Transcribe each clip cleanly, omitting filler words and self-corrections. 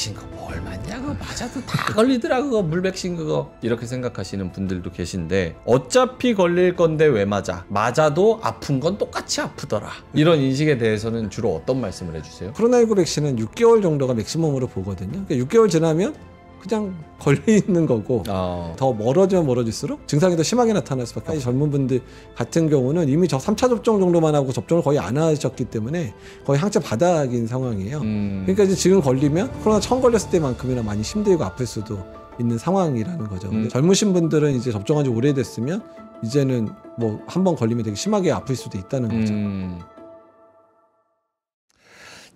백신 그거 뭘 맞냐, 그거 맞아도 다 걸리더라, 그거 물 백신 그거, 이렇게 생각하시는 분들도 계신데, 어차피 걸릴 건데 왜 맞아도 아픈 건 똑같이 아프더라, 이런 인식에 대해서는 주로 어떤 말씀을 해주세요? 코로나19 백신은 6개월 정도가 맥시멈으로 보거든요. 그러니까 6개월 지나면 그냥 걸리는 거고, 더 멀어지면 멀어질수록 증상이 더 심하게 나타날 수밖에 없어요. 젊은 분들 같은 경우는 이미 3차 접종 정도만 하고 접종을 거의 안 하셨기 때문에 거의 항체 바닥인 상황이에요. 그러니까 이제 지금 걸리면 코로나 처음 걸렸을 때만큼이나 많이 힘들고 아플 수도 있는 상황이라는 거죠. 근데 젊으신 분들은 이제 접종한 지 오래됐으면 이제는 뭐 한 번 걸리면 되게 심하게 아플 수도 있다는 거죠.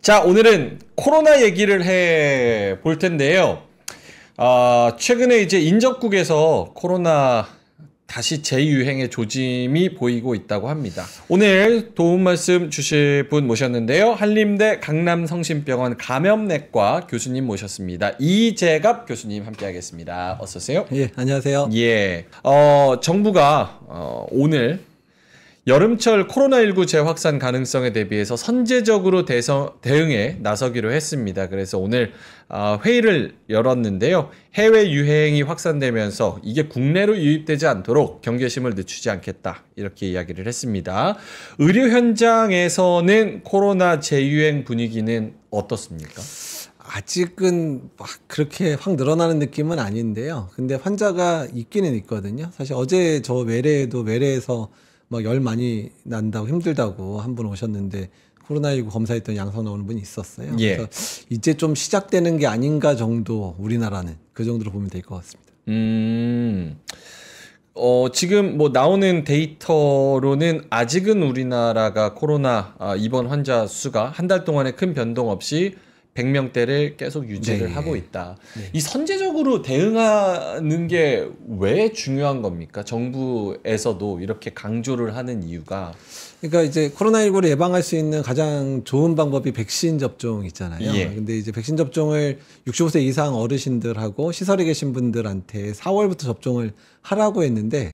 자, 오늘은 코로나 얘기를 해 볼 텐데요. 최근에 이제 인접국에서 코로나 다시 재유행의 조짐이 보이고 있다고 합니다. 오늘 도움 말씀 주실 분 모셨는데요. 한림대 강남성심병원 감염내과 교수님 모셨습니다. 이재갑 교수님 함께하겠습니다. 어서 오세요. 예, 안녕하세요. 예, 정부가 오늘 여름철 코로나19 재확산 가능성에 대비해서 선제적으로 대응에 나서기로 했습니다. 그래서 오늘 회의를 열었는데요. 해외 유행이 확산되면서 이게 국내로 유입되지 않도록 경계심을 늦추지 않겠다, 이렇게 이야기를 했습니다. 의료 현장에서는 코로나 재유행 분위기는 어떻습니까? 아직은 막 그렇게 확 늘어나는 느낌은 아닌데요. 근데 환자가 있기는 있거든요. 사실 어제 저 외래에서 막 열 많이 난다고 힘들다고 한 분 오셨는데 코로나19 검사했더니 양성 나오는 분이 있었어요. 예. 그래서 이제 좀 시작되는 게 아닌가 정도, 우리나라는 그 정도로 보면 될 것 같습니다. 지금 뭐 나오는 데이터로는 아직은 우리나라가 코로나 입원 환자 수가 한 달 동안에 큰 변동 없이 100명대를 계속 유지를 하고 있다. 이 선제적으로 대응하는 게 왜 중요한 겁니까? 정부에서도 이렇게 강조를 하는 이유가? 그러니까 이제 코로나19를 예방할 수 있는 가장 좋은 방법이 백신 접종 있잖아요. 예. 근데 이제 백신 접종을 65세 이상 어르신들하고 시설에 계신 분들한테 4월부터 접종을 하라고 했는데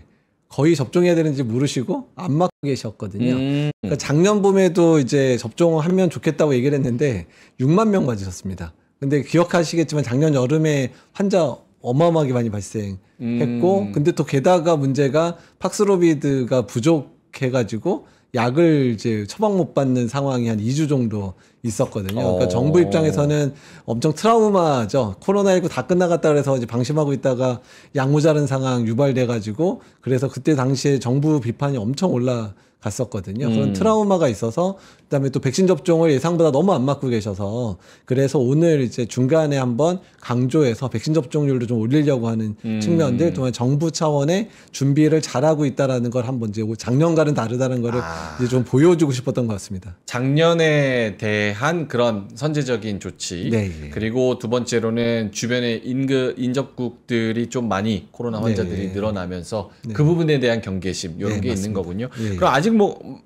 거의 접종해야 되는지 모르시고 안 맞고 계셨거든요. 그러니까 작년 봄에도 이제 접종을 하면 좋겠다고 얘기를 했는데 6만 명 맞으셨습니다. 근데 기억하시겠지만 작년 여름에 환자 어마어마하게 많이 발생했고, 근데 또 게다가 문제가 팍스로비드가 부족해가지고 약을 이제 처방 못 받는 상황이 한 2주 정도 있었거든요. 그러니까 정부 입장에서는 엄청 트라우마죠. 코로나19 다 끝나갔다 그래서 이제 방심하고 있다가 약 모자른 상황 유발돼가지고, 그래서 그때 당시에 정부 비판이 엄청 올라갔었거든요. 그런 트라우마가 있어서, 그다음에 또 백신 접종을 예상보다 너무 안 맞고 계셔서, 그래서 오늘 이제 중간에 한번 강조해서 백신 접종률도 좀 올리려고 하는 측면들, 또한 정부 차원의 준비를 잘하고 있다라는 걸 한번 이제 작년과는 다르다는 거를 이제 좀 보여주고 싶었던 것 같습니다. 작년에 대한 그런 선제적인 조치, 네. 그리고 두 번째로는 주변의 인접국들이 좀 많이 코로나 환자들이 늘어나면서 그 부분에 대한 경계심, 이런 게 맞습니다. 있는 거군요. 그럼 아직 뭐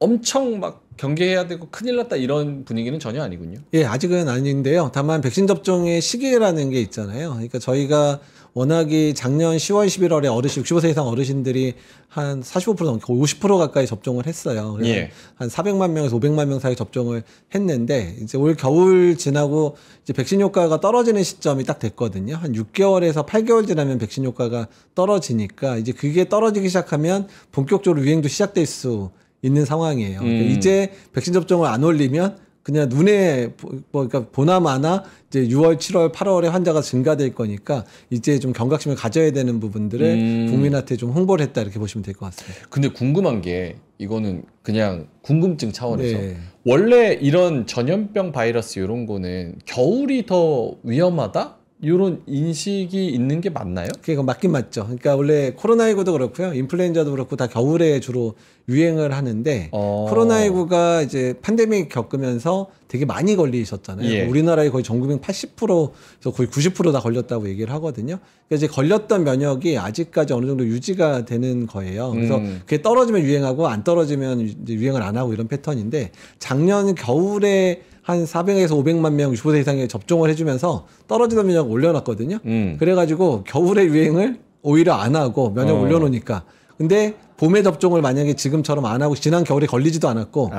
엄청 막 경계해야 되고 큰일 났다, 이런 분위기는 전혀 아니군요. 예, 아직은 아닌데요. 다만 백신 접종의 시기라는 게 있잖아요. 그러니까 저희가 워낙에 작년 10월, 11월에 65세 이상 어르신들이 한 45% 넘게 50% 가까이 접종을 했어요. 그래서 한 400만 명에서 500만 명 사이 접종을 했는데, 이제 올 겨울 지나고 이제 백신 효과가 떨어지는 시점이 딱 됐거든요. 한 6개월에서 8개월 지나면 백신 효과가 떨어지니까, 이제 그게 떨어지기 시작하면 본격적으로 유행도 시작될 수 있는 상황이에요. 그러니까 이제 백신 접종을 안 올리면 그냥 눈에 그러니까 보나마나 이제 6월, 7월, 8월에 환자가 증가될 거니까 이제 좀 경각심을 가져야 되는 부분들을 국민한테 좀 홍보를 했다, 이렇게 보시면 될 것 같습니다. 근데 궁금한 게, 이거는 그냥 궁금증 차원에서 원래 이런 전염병 바이러스 이런 거는 겨울이 더 위험하다? 이런 인식이 있는 게 맞나요? 그게 맞긴 맞죠. 그러니까 원래 코로나19도 그렇고요, 인플루엔자도 그렇고 다 겨울에 주로 유행을 하는데, 코로나19가 이제 팬데믹 겪으면서 되게 많이 걸리셨잖아요. 우리나라의 거의 전 국민 80%에서 거의 90% 다 걸렸다고 얘기를 하거든요. 그러니까 이제 걸렸던 면역이 아직까지 어느 정도 유지가 되는 거예요. 그래서 그게 떨어지면 유행하고 안 떨어지면 이제 유행을 안 하고, 이런 패턴인데, 작년 겨울에 한 400에서 500만 명 65세 이상에 접종을 해주면서 떨어지던 면역 올려놨거든요. 그래가지고 겨울에 유행을 오히려 안 하고 면역 올려놓으니까. 근데 봄에 접종을 만약에 지금처럼 안 하고 지난 겨울에 걸리지도 않았고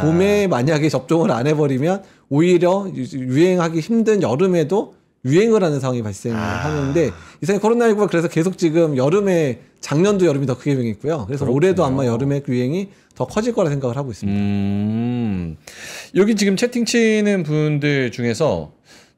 봄에 만약에 접종을 안 해버리면 오히려 유행하기 힘든 여름에도 유행을 하는 상황이 발생하는데 이상하게 코로나19가 그래서 계속 지금 여름에 작년도 여름이 더 크게 유행했고요. 그래서 그렇군요. 올해도 아마 여름에 유행이 더 커질 거라 생각을 하고 있습니다. 여기 지금 채팅 치는 분들 중에서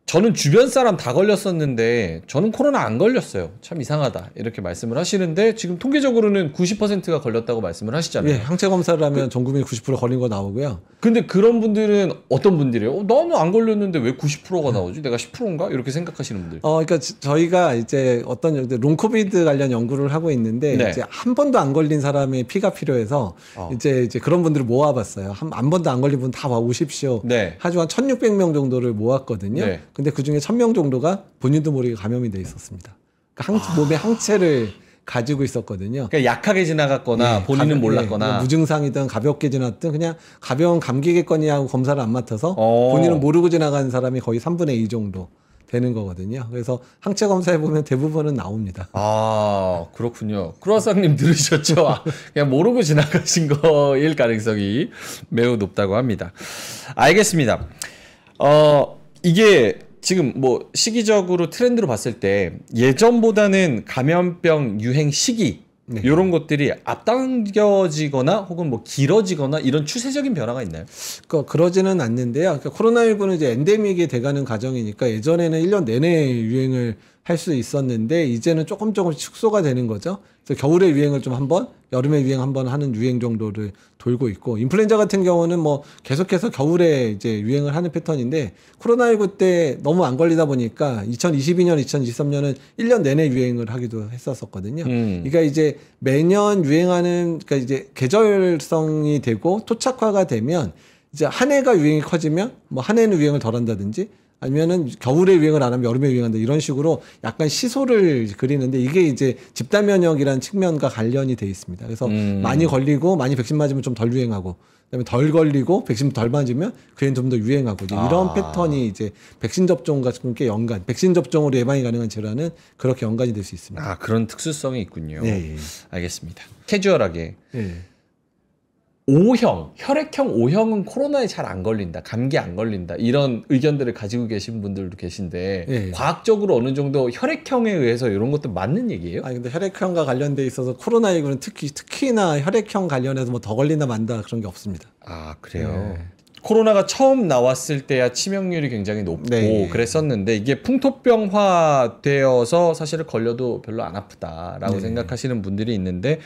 저는 주변 사람 다 걸렸었는데 저는 코로나 안 걸렸어요. 참 이상하다. 이렇게 말씀을 하시는데 지금 통계적으로는 90%가 걸렸다고 말씀을 하시잖아요. 예, 항체 검사를 하면 전 국민 90% 걸린 거 나오고요. 근데 그런 분들은 어떤 분들이에요? 나는 안 걸렸는데 왜 90%가 나오지? 내가 10%인가? 이렇게 생각하시는 분들. 그러니까 저희가 이제 어떤 롱코비드 관련 연구를 하고 있는데 네. 이제 한 번도 안 걸린 사람의 피가 필요해서 이제 그런 분들을 모아봤어요. 한 번도 안 걸린 분 다 와오십시오. 네. 하루 한 1,600명 정도를 모았거든요. 네. 근데 그 중에 1,000명 정도가 본인도 모르게 감염이 돼 있었습니다. 그러니까 몸에 항체를 가지고 있었거든요. 그러니까 약하게 지나갔거나 예, 본인은 몰랐거나. 무증상이든 가볍게 지났든 그냥 가벼운 감기겠거니 하고 검사를 안 맡아서 본인은 모르고 지나간 사람이 거의 3분의 2 정도 되는 거거든요. 그래서 항체 검사해 보면 대부분은 나옵니다. 아, 그렇군요. 크루아상님 들으셨죠? 그냥 모르고 지나가신 거일 가능성이 매우 높다고 합니다. 알겠습니다. 이게 지금 뭐 시기적으로 트렌드로 봤을 때 예전보다는 감염병 유행 시기 네. 이런 것들이 앞당겨지거나 혹은 뭐 길어지거나 이런 추세적인 변화가 있나요? 그러지는 않는데요. 그러니까 코로나19는 이제 엔데믹이 돼가는 과정이니까 예전에는 1년 내내 유행을 할 수 있었는데 이제는 조금씩 축소가 되는 거죠. 그래서 겨울에 유행을 좀 한번, 여름에 유행 한번 하는 유행 정도를 돌고 있고, 인플루엔자 같은 경우는 뭐 계속해서 겨울에 이제 유행을 하는 패턴인데 코로나19 때 너무 안 걸리다 보니까 2022년, 2023년은 1년 내내 유행을 하기도 했었거든요. 그러니까 이제 매년 유행하는, 그러니까 이제 계절성이 되고 토착화가 되면 이제 한 해가 유행이 커지면 뭐 한 해는 유행을 덜 한다든지 아니면은 겨울에 유행을 안 하면 여름에 유행한다 이런 식으로 약간 시소를 그리는데 이게 이제 집단 면역이라는 측면과 관련이 돼 있습니다. 그래서 많이 걸리고 많이 백신 맞으면 좀 덜 유행하고 그다음에 덜 걸리고 백신 덜 맞으면 그엔 좀 더 유행하고 이제 이런 패턴이 이제 백신 접종과 함께 연관, 백신 접종으로 예방이 가능한 질환은 그렇게 연관이 될 수 있습니다. 아, 그런 특수성이 있군요. 네. 알겠습니다. 캐주얼하게. 네. O형, 혈액형 O형은 코로나에 잘 안 걸린다, 감기 안 걸린다 이런 의견들을 가지고 계신 분들도 계신데 네. 과학적으로 어느 정도 혈액형에 의해서 이런 것도 맞는 얘기예요? 아니 근데 혈액형과 관련돼 있어서 코로나19는 특히나 혈액형 관련해서 뭐 더 걸린다 만다 그런 게 없습니다. 아, 그래요? 네. 코로나가 처음 나왔을 때야 치명률이 굉장히 높고 네. 그랬었는데 이게 풍토병화 되어서 사실은 걸려도 별로 안 아프다라고 네. 생각하시는 분들이 있는데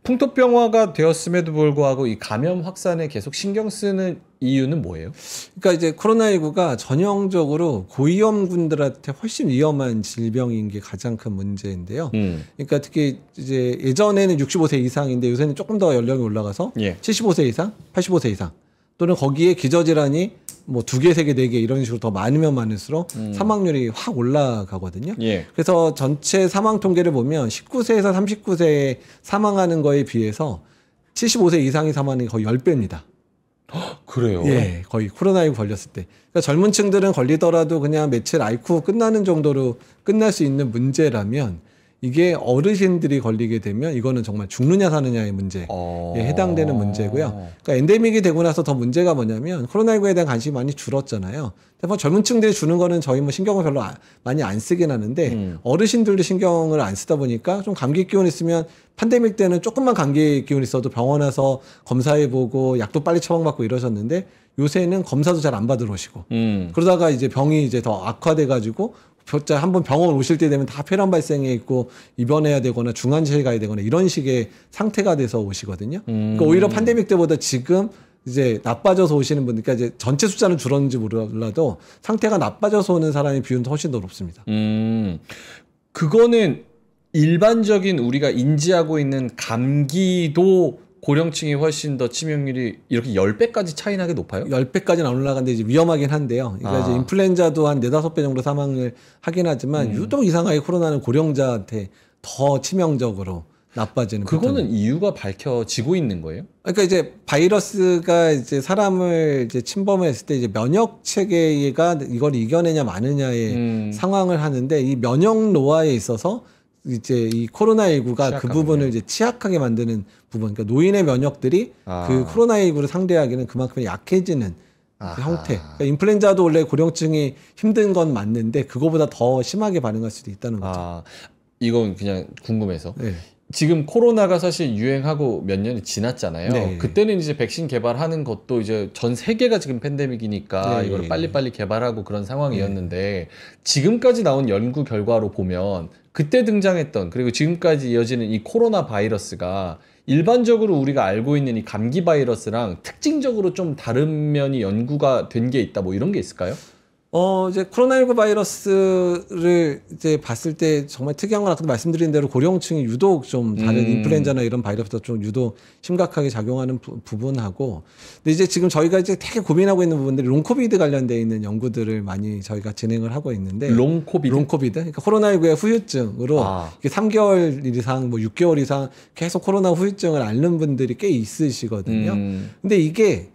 풍토병화가 되었음에도 불구하고 이 감염 확산에 계속 신경 쓰는 이유는 뭐예요? 그러니까 이제 코로나19가 전형적으로 고위험군들한테 훨씬 위험한 질병인 게 가장 큰 문제인데요. 그러니까 특히 이제 예전에는 65세 이상인데 요새는 조금 더 연령이 올라가서 예. 75세 이상, 85세 이상 또는 거기에 기저질환이 뭐 2개, 3개, 4개 이런 식으로 더 많으면 많을수록 사망률이 확 올라가거든요. 예. 그래서 전체 사망 통계를 보면 19세에서 39세에 사망하는 거에 비해서 75세 이상이 사망이 거의 10배입니다. 그래요? 예, 거의 코로나19 걸렸을 때. 그러니까 젊은 층들은 걸리더라도 그냥 며칠 앓고 끝나는 정도로 끝날 수 있는 문제라면 이게 어르신들이 걸리게 되면 이거는 정말 죽느냐 사느냐의 문제에 해당되는 문제고요. 그러니까 엔데믹이 되고 나서 더 문제가 뭐냐면 코로나19에 대한 관심이 많이 줄었잖아요. 뭐 젊은 층들이 주는 거는 저희 뭐 신경을 별로 많이 안 쓰긴 하는데 어르신들도 신경을 안 쓰다 보니까 좀 감기 기운 있으면 팬데믹 때는 조금만 감기 기운 있어도 병원 와서 검사해보고 약도 빨리 처방받고 이러셨는데 요새는 검사도 잘 안 받으러 오시고 그러다가 이제 병이 이제 더 악화돼가지고 한번 병원 오실 때 되면 다 폐렴 발생해 있고 입원해야 되거나 중환자실 가야 되거나 이런 식의 상태가 돼서 오시거든요. 그러니까 오히려 팬데믹 때보다 지금 이제 나빠져서 오시는 분들, 그러니까 이제 전체 숫자는 줄었는지 몰라도 상태가 나빠져서 오는 사람의 비율은 훨씬 더 높습니다. 그거는 일반적인 우리가 인지하고 있는 감기도 고령층이 훨씬 더 치명률이 이렇게 10배까지 차이 나게 높아요? 10배까지는 안 올라가는데 이제 위험하긴 한데요. 그러니까 이제 인플루엔자도 한 4-5배 정도 사망을 하긴 하지만 유독 이상하게 코로나는 고령자한테 더 치명적으로 나빠지는. 그거는 패턴이. 이유가 밝혀지고 있는 거예요? 그러니까 이제 바이러스가 이제 사람을 이제 침범했을 때 이제 면역 체계가 이걸 이겨내냐 마느냐의 상황을 하는데 이 면역 노화에 있어서 이제 이 코로나19가 그 부분을 이제 취약하게 만드는 부분. 그러니까 노인의 면역들이 그 코로나19를 상대하기는 그만큼 약해지는 형태. 그러니까 인플루엔자도 원래 고령층이 힘든 건 맞는데 그거보다 더 심하게 반응할 수도 있다는 거죠. 이건 그냥 궁금해서. 네. 지금 코로나가 사실 유행하고 몇 년이 지났잖아요. 네. 그때는 이제 백신 개발하는 것도 이제 전 세계가 지금 팬데믹이니까 네. 이걸 빨리빨리 개발하고 그런 상황이었는데 지금까지 나온 연구 결과로 보면 그때 등장했던 그리고 지금까지 이어지는 이 코로나 바이러스가 일반적으로 우리가 알고 있는 이 감기 바이러스랑 특징적으로 좀 다른 면이 연구가 된 게 있다 뭐 이런 게 있을까요? 이제 코로나19 바이러스를 이제 봤을 때 정말 특이한 건 아까도 말씀드린 대로 고령층이 유독 좀 다른 인플루엔자나 이런 바이러스보다 좀 유독 심각하게 작용하는 부분하고, 근데 이제 지금 저희가 이제 되게 고민하고 있는 부분들이 롱코비드 관련돼 있는 연구들을 많이 저희가 진행을 하고 있는데. 롱코비드? 그러니까 코로나19의 후유증으로 이게 3개월 이상, 뭐 6개월 이상 계속 코로나 후유증을 앓는 분들이 꽤 있으시거든요. 근데 이게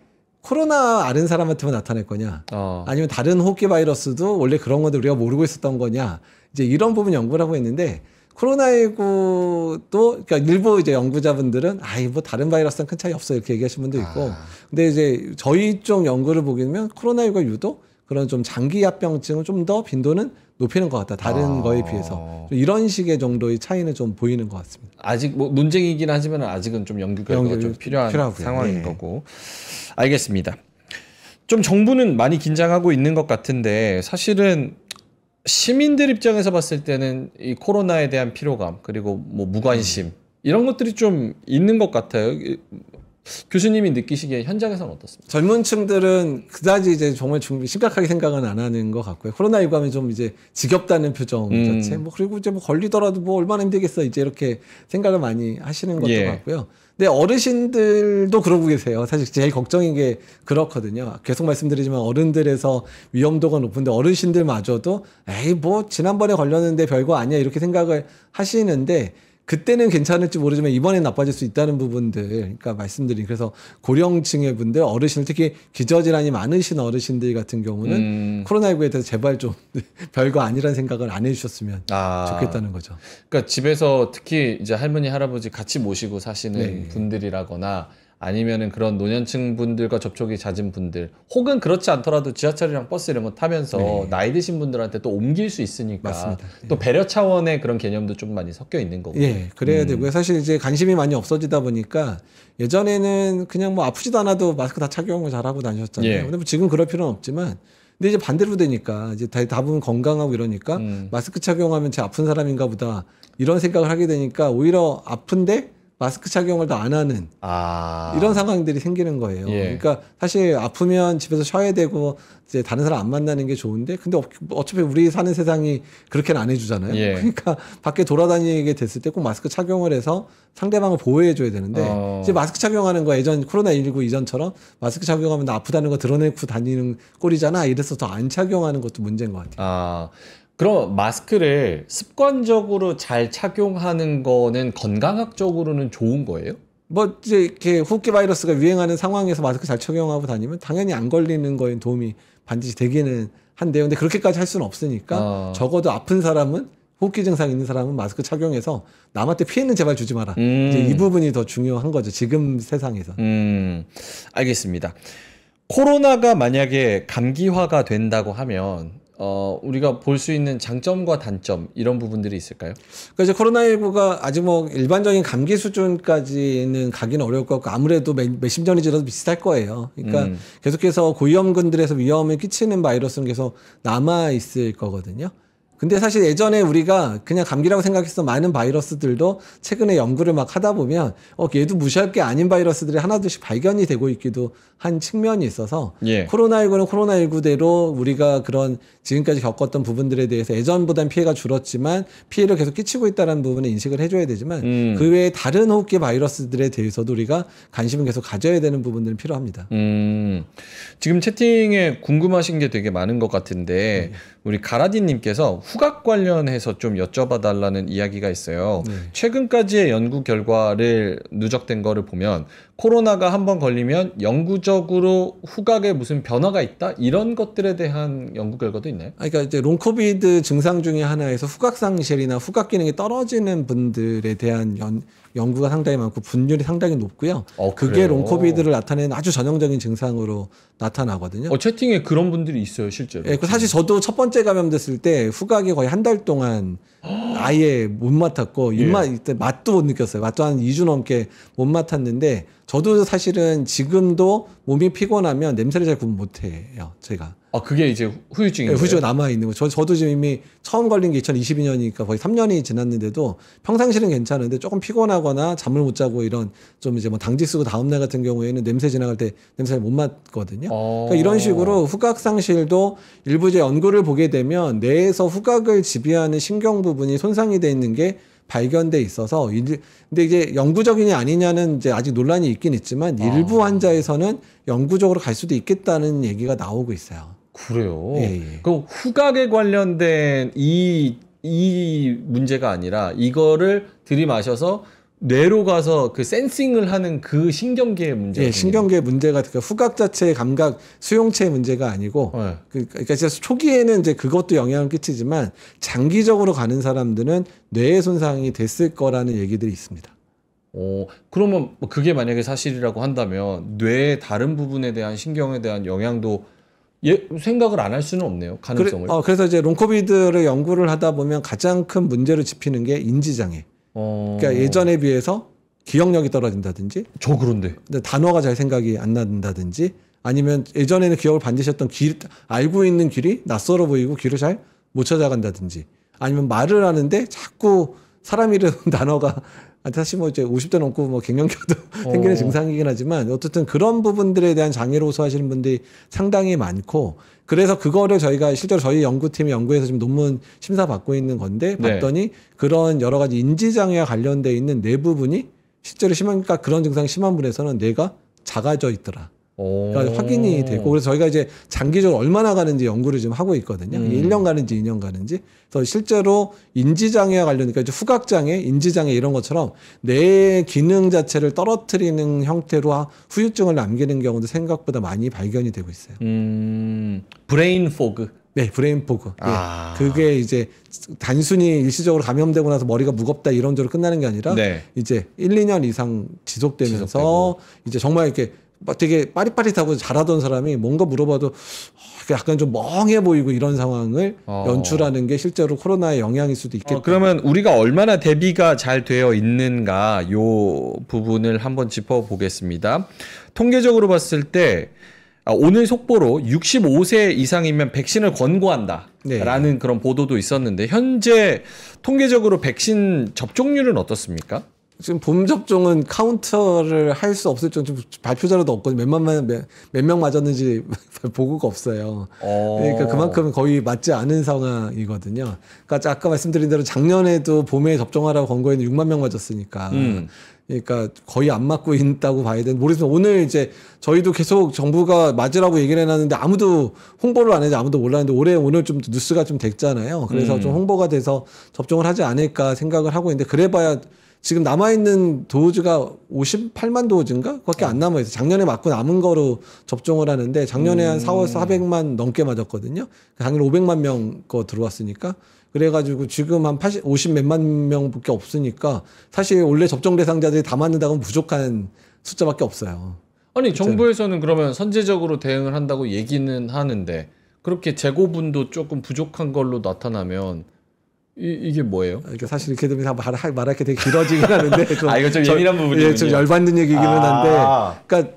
코로나 앓은 사람한테만 나타날 거냐, 아니면 다른 호흡기 바이러스도 원래 그런 건데 우리가 모르고 있었던 거냐, 이제 이런 부분 연구를 하고 있는데, 코로나19도 그러니까 일부 이제 연구자분들은 뭐 다른 바이러스랑 큰 차이 없어 이렇게 얘기하시는 분도 있고, 근데 이제 저희 쪽 연구를 보게 되면 코로나19가 유독 그런 좀 장기합병증을 좀 더 빈도는 높이는 것 같다, 다른 거에 비해서. 이런 식의 정도의 차이는 좀 보이는 것 같습니다. 아직 뭐 논쟁이긴 하지만 아직은 좀 연구 결과가 좀 필요한 상황인 거고. 알겠습니다. 좀 정부는 많이 긴장하고 있는 것 같은데 사실은 시민들 입장에서 봤을 때는 이 코로나에 대한 피로감 그리고 뭐 무관심 이런 것들이 좀 있는 것 같아요. 교수님이 느끼시기에 현장에서는 어떻습니까? 젊은 층들은 그다지 이제 정말 심각하게 생각은 안 하는 것 같고요. 코로나19 하면 좀 이제 지겹다는 표정 자체, 뭐 그리고 이제 뭐 걸리더라도 뭐 얼마나 힘들겠어 이제 이렇게 생각을 많이 하시는 것도 같고요. 근데 어르신들도 그러고 계세요. 사실 제일 걱정인 게 그렇거든요. 계속 말씀드리지만 어른들에서 위험도가 높은데 어르신들마저도 뭐 지난번에 걸렸는데 별거 아니야 이렇게 생각을 하시는데, 그때는 괜찮을지 모르지만 이번엔 나빠질 수 있다는 부분들, 그러니까 말씀드린, 그래서 고령층의 분들, 어르신들, 특히 기저질환이 많으신 어르신들 같은 경우는 코로나19에 대해서 제발 좀 별거 아니라는 생각을 안 해주셨으면 좋겠다는 거죠. 그러니까 집에서 특히 이제 할머니 할아버지 같이 모시고 사시는 분들이라거나 아니면은 그런 노년층 분들과 접촉이 잦은 분들, 혹은 그렇지 않더라도 지하철이랑 버스 이런 거 타면서 나이 드신 분들한테 또 옮길 수 있으니까. 맞습니다. 또 배려 차원의 그런 개념도 좀 많이 섞여 있는 거고. 그래야 되고요. 사실 이제 관심이 많이 없어지다 보니까 예전에는 그냥 뭐 아프지도 않아도 마스크 다 착용을 잘하고 다녔잖아요. 근데 뭐 지금 그럴 필요는 없지만, 근데 이제 반대로 되니까 이제 대부분 건강하고 이러니까 마스크 착용하면 제 아픈 사람인가 보다 이런 생각을 하게 되니까 오히려 아픈데 마스크 착용을 더 안 하는 이런 상황들이 생기는 거예요. 그러니까 사실 아프면 집에서 쉬어야 되고 이제 다른 사람 안 만나는 게 좋은데, 근데 어차피 우리 사는 세상이 그렇게는 안 해주잖아요. 그러니까 밖에 돌아다니게 됐을 때 꼭 마스크 착용을 해서 상대방을 보호해줘야 되는데, 이제 마스크 착용하는 거 예전 코로나19 이전처럼 마스크 착용하면 나 아프다는 거 드러내고 다니는 꼴이잖아, 이래서 더 안 착용하는 것도 문제인 것 같아요. 그럼 마스크를 습관적으로 잘 착용하는 거는 건강학적으로는 좋은 거예요? 뭐 이제 이렇게 호흡기 바이러스가 유행하는 상황에서 마스크 잘 착용하고 다니면 당연히 안 걸리는 거에 도움이 반드시 되기는 한데요. 근데 그렇게까지 할 수는 없으니까 적어도 아픈 사람은, 호흡기 증상 있는 사람은 마스크 착용해서 남한테 피해는 제발 주지 마라. 이제 이 부분이 더 중요한 거죠, 지금 세상에서. 알겠습니다. 코로나가 만약에 감기화가 된다고 하면 우리가 볼 수 있는 장점과 단점 이런 부분들이 있을까요? 그러니까 이제 코로나19가 아직 뭐 일반적인 감기 수준까지는 가기는 어려울 것 같고, 아무래도 몇십 년이 지나도 비슷할 거예요. 그러니까 계속해서 고위험군들에서 위험을 끼치는 바이러스는 계속 남아 있을 거거든요. 근데 사실 예전에 우리가 그냥 감기라고 생각했던 많은 바이러스들도 최근에 연구를 막 하다 보면 얘도 무시할 게 아닌 바이러스들이 하나둘씩 발견이 되고 있기도 한 측면이 있어서, 코로나19는 코로나19대로 우리가 그런 지금까지 겪었던 부분들에 대해서 예전보다는 피해가 줄었지만 피해를 계속 끼치고 있다는 부분을 인식을 해줘야 되지만, 그 외에 다른 호흡기 바이러스들에 대해서도 우리가 관심을 계속 가져야 되는 부분들은 필요합니다. 지금 채팅에 궁금하신 게 되게 많은 것 같은데 우리 가라디님께서 후각 관련해서 좀 여쭤봐 달라는 이야기가 있어요. 최근까지의 연구 결과를 누적된 거를 보면 코로나가 한번 걸리면 영구적으로 후각에 무슨 변화가 있다? 이런 것들에 대한 연구 결과도 있나요? 그러니까 이제 롱코비드 증상 중에 하나에서 후각 상실이나 후각 기능이 떨어지는 분들에 대한 연구가 상당히 많고 분율이 상당히 높고요. 그게 그래요? 롱코비드를 나타내는 아주 전형적인 증상으로 나타나거든요. 채팅에 그런 분들이 있어요, 실제로. 예, 사실 저도 첫 번째 감염됐을 때 후각이 거의 한 달 동안 아예 못 맡았고 입맛 이때 맛도 못 느꼈어요. 맛도 한 2주 넘게 못 맡았는데 저도 사실은 지금도 몸이 피곤하면 냄새를 잘 구분 못 해요, 제가. 그게 이제 후유증이에요? 네, 후유증이 남아있는 거. 저도 지금 이미 처음 걸린 게 2022년이니까 거의 3년이 지났는데도 평상시는 괜찮은데 조금 피곤하거나 잠을 못 자고 이런 좀 이제 뭐 당직 쓰고 다음날 같은 경우에는 냄새 지나갈 때 냄새를 못 맡거든요. 그러니까 이런 식으로 후각 상실도 일부 이제 연구를 보게 되면 뇌에서 후각을 지배하는 신경 부분이 손상이 돼 있는 게 발견돼 있어서 근데 이게 영구적이냐 아니냐는 이제 아직 논란이 있긴 있지만 일부 환자에서는 영구적으로 갈 수도 있겠다는 얘기가 나오고 있어요. 그래요. 예. 그럼 후각에 관련된 이 문제가 아니라 이거를 들이마셔서 뇌로 가서 그 센싱을 하는 그 신경계의 문제가. 예, 신경계 문제가 그러니까 후각 자체의 감각 수용체의 문제가 아니고 네. 그러니까 진짜 초기에는 이제 그것도 영향을 끼치지만 장기적으로 가는 사람들은 뇌의 손상이 됐을 거라는 얘기들이 있습니다. 그러면 그게 만약에 사실이라고 한다면 뇌의 다른 부분에 대한 신경에 대한 영향도 생각을 안 할 수는 없네요. 가능성을. 그래서 이제 롱코비드를 연구를 하다 보면 가장 큰 문제로 짚히는 게 인지장애. 그러니까 예전에 비해서 기억력이 떨어진다든지. 저 그런데. 근데 단어가 잘 생각이 안 난다든지 아니면 예전에는 기억을 반드시 했던 알고 있는 길이 낯설어 보이고 귀를 잘 못 찾아간다든지 아니면 말을 하는데 자꾸 사람 이름 단어가 사실 뭐 이제 50대 넘고 뭐 갱년기도 생기는 증상이긴 하지만 어쨌든 그런 부분들에 대한 장애를 호소하시는 분들이 상당히 많고 그래서 그거를 저희가 실제로 저희 연구팀이 연구해서 지금 논문 심사 받고 있는 건데 봤더니 그런 여러 가지 인지장애와 관련돼 있는 뇌 부분이 실제로 심하니까 그런 증상이 심한 분에서는 뇌가 작아져 있더라. 그러니까 확인이 되고 그래서 저희가 이제 장기적으로 얼마나 가는지 연구를 지금 하고 있거든요. 1년 가는지 2년 가는지. 그래서 실제로 인지장애와 관련되니까 이제 후각장애, 인지장애 이런 것처럼 뇌 기능 자체를 떨어뜨리는 형태로 후유증을 남기는 경우도 생각보다 많이 발견이 되고 있어요. 브레인 포그. 네, 브레인 포그. 예. 그게 이제 단순히 일시적으로 감염되고 나서 머리가 무겁다 이런 쪽으로 끝나는 게 아니라 이제 1, 2년 이상 지속되면서 이제 정말 이렇게 막 되게 빠릿빠릿하고 잘하던 사람이 뭔가 물어봐도 약간 좀 멍해 보이고 이런 상황을 연출하는 게 실제로 코로나의 영향일 수도 있겠다. 그러면 우리가 얼마나 대비가 잘 되어 있는가 요 부분을 한번 짚어보겠습니다. 통계적으로 봤을 때 오늘 속보로 65세 이상이면 백신을 권고한다 라는 그런 보도도 있었는데 현재 통계적으로 백신 접종률은 어떻습니까? 지금 봄 접종은 카운터를 할 수 없을 정도 발표 자료도 없거든요. 몇 명 맞았는지 보고가 없어요. 그러니까 그만큼 거의 맞지 않은 상황이거든요. 그러니까 아까 말씀드린 대로 작년에도 봄에 접종하라고 권고했는데 6만 명 맞았으니까. 그러니까 거의 안 맞고 있다고 봐야 되는. 모르겠어요. 오늘 이제 저희도 계속 정부가 맞으라고 얘기를 해놨는데 아무도 홍보를 안 해서 아무도 몰랐는데 오늘 좀 뉴스가 좀 됐잖아요. 그래서 좀 홍보가 돼서 접종을 하지 않을까 생각을 하고 있는데 그래봐야 지금 남아있는 도즈가 58만 도즈인가? 그밖에 안 남아있어요. 작년에 맞고 남은 거로 접종을 하는데 작년에 한 4월 400만 넘게 맞았거든요. 작년에 500만 명 거 들어왔으니까. 그래가지고 지금 한 50 몇만 명밖에 없으니까 사실 원래 접종 대상자들이 다 맞는다고 하면 부족한 숫자밖에 없어요. 아니 정부에서는 그러면 선제적으로 대응을 한다고 얘기는 하는데 그렇게 재고분도 조금 부족한 걸로 나타나면 이게 뭐예요? 그러니까 사실 이렇게 되면 말할 게 되게 길어지긴 하는데 좀 이거 좀 예민한 부분이군요. 예, 좀 열받는 얘기기는 한데 그러니까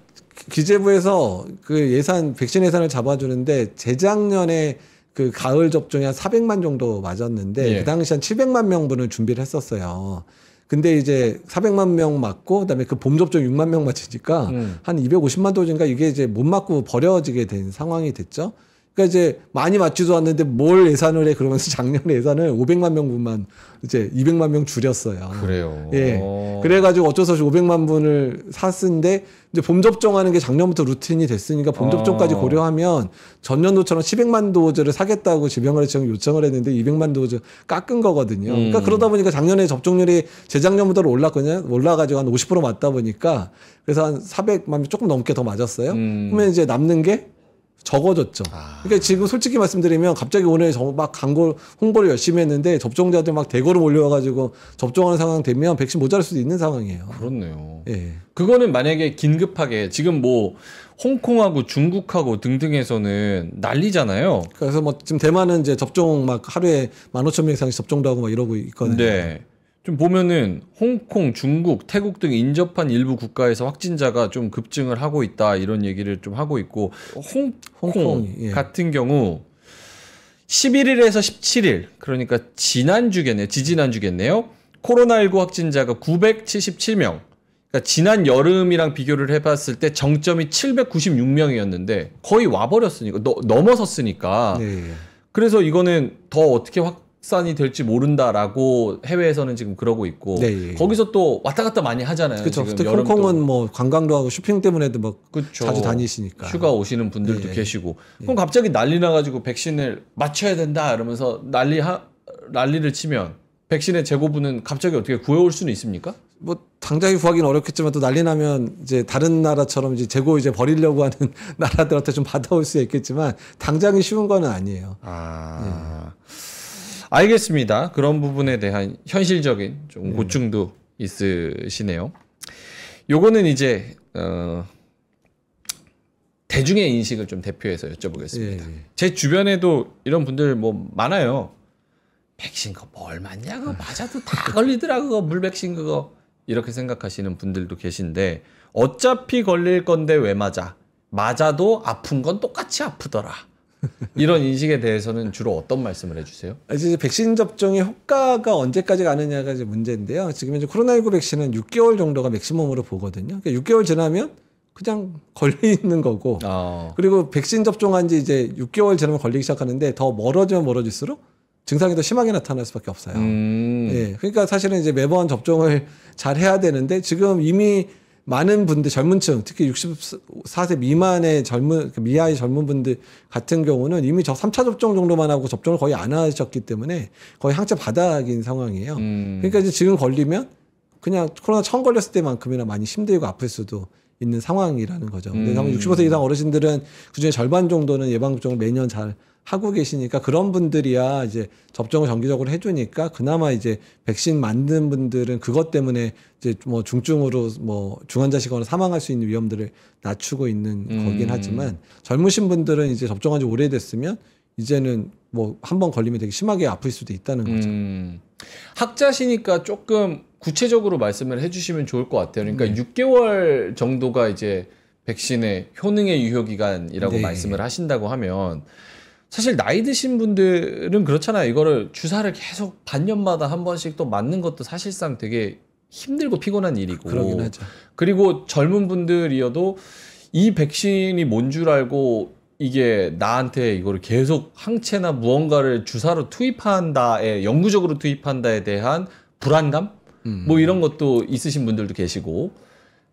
기재부에서 그 백신 예산을 잡아주는데 재작년에 그 가을 접종이 한 400만 정도 맞았는데 그 당시 한 700만 명분을 준비를 했었어요. 근데 이제 400만 명 맞고 그다음에 그 봄 접종 6만 명 맞으니까 한 250만 도즈인가 이게 이제 못 맞고 버려지게 된 상황이 됐죠. 그러니까 이제 많이 맞지도 않는데 뭘 예산을 해 그러면서 작년에 예산을 500만 명분만 이제 200만 명 줄였어요. 그래요. 예. 그래가지고 어쩔 수 없이 500만 분을 샀는데 이제 봄 접종하는 게 작년부터 루틴이 됐으니까 봄 접종까지 고려하면 전년도처럼 700만 도즈를 사겠다고 질병관리청이 요청을 했는데 200만 도즈 깎은 거거든요. 그러니까 그러다 보니까 작년에 접종률이 재작년보다 올라가지고 한 50% 맞다 보니까 그래서 한 400만 명 조금 넘게 더 맞았어요. 그러면 이제 남는 게 적어졌죠. 그러니까 지금 솔직히 말씀드리면 갑자기 오늘 막 광고 홍보를 열심히 했는데 접종자들 막 대거로 몰려와가지고 접종하는 상황 되면 백신 모자랄 수도 있는 상황이에요. 그렇네요. 예. 그거는 만약에 긴급하게 지금 뭐 홍콩하고 중국하고 등등에서는 난리잖아요. 그래서 뭐 지금 대만은 이제 접종 막 하루에 15,000명 이상씩 접종도 하고 막 이러고 있거든요. 네. 좀 보면은 홍콩, 중국, 태국 등 인접한 일부 국가에서 확진자가 좀 급증을 하고 있다 이런 얘기를 좀 하고 있고 홍콩 예. 같은 경우 11일에서 17일 그러니까 지지난주겠네요. 코로나19 확진자가 977명. 그러니까 지난 여름이랑 비교를 해봤을 때 정점이 796명이었는데 거의 와버렸으니까 넘어섰으니까. 네. 그래서 이거는 더 어떻게 확산이 될지 모른다라고 해외에서는 지금 그러고 있고 네. 거기서 또 왔다 갔다 많이 하잖아요. 그렇죠. 지금 특히 홍콩은 뭐 관광도 하고 쇼핑 때문에도 뭐 그쵸. 자주 다니시니까. 휴가 오시는 분들도 네. 계시고 그럼 갑자기 난리 나가지고 백신을 맞춰야 된다 이러면서 난리를 치면 백신의 재고분은 갑자기 어떻게 구해올 수는 있습니까? 뭐 당장에 구하기는 어렵겠지만 또 난리 나면 이제 다른 나라처럼 이제 재고 이제 버리려고 하는 나라들한테 좀 받아올 수 있겠지만 당장이 쉬운 거는 아니에요. 알겠습니다. 그런 부분에 대한 현실적인 좀 고충도 있으시네요. 요거는 이제 대중의 인식을 좀 대표해서 여쭤보겠습니다. 제 주변에도 이런 분들 뭐 많아요. 백신 그거 뭘 맞냐? 그거 맞아도 다 걸리더라. 그거 물백신 그거. 이렇게 생각하시는 분들도 계신데 어차피 걸릴 건데 왜 맞아? 맞아도 아픈 건 똑같이 아프더라. 이런 인식에 대해서는 주로 어떤 말씀을 해주세요? 이제 백신 접종의 효과가 언제까지 가느냐가 이제 문제인데요. 지금 이제 코로나19 백신은 6개월 정도가 맥시멈으로 보거든요. 그러니까 6개월 지나면 그냥 걸리는 거고. 그리고 백신 접종한 지 이제 6개월 지나면 걸리기 시작하는데 더 멀어지면 멀어질수록 증상이 더 심하게 나타날 수밖에 없어요. 예. 그러니까 사실은 이제 매번 접종을 잘 해야 되는데 지금 이미 많은 분들 젊은층 특히 64세 미만의 미아의 젊은 분들 같은 경우는 이미 3차 접종 정도만 하고 접종을 거의 안 하셨기 때문에 거의 항체 바닥인 상황이에요. 그러니까 이제 지금 걸리면 그냥 코로나 처음 걸렸을 때만큼이나 많이 힘들고 아플 수도 있는 상황이라는 거죠. 근데 65세 이상 어르신들은 그중에 절반 정도는 예방접종을 매년 잘 하고 계시니까 그런 분들이야 이제 접종을 정기적으로 해주니까 그나마 이제 백신 맞는 분들은 그것 때문에 이제 뭐 중증으로 뭐 중환자시거나 사망할 수 있는 위험들을 낮추고 있는 거긴 하지만 젊으신 분들은 이제 접종한 지 오래됐으면 이제는 뭐 한 번 걸리면 되게 심하게 아플 수도 있다는 거죠. 학자시니까 조금 구체적으로 말씀을 해주시면 좋을 것 같아요. 그러니까 6개월 정도가 이제 백신의 효능의 유효기간이라고 말씀을 하신다고 하면 사실 나이 드신 분들은 그렇잖아요. 이거를 주사를 계속 반년마다 한 번씩 또 맞는 것도 사실상 되게 힘들고 피곤한 일이고. 그러긴 하죠. 그리고 젊은 분들이어도 이 백신이 뭔 줄 알고 이게 나한테 이거를 계속 항체나 무언가를 주사로 투입한다에 영구적으로 투입한다에 대한 불안감? 뭐 이런 것도 있으신 분들도 계시고.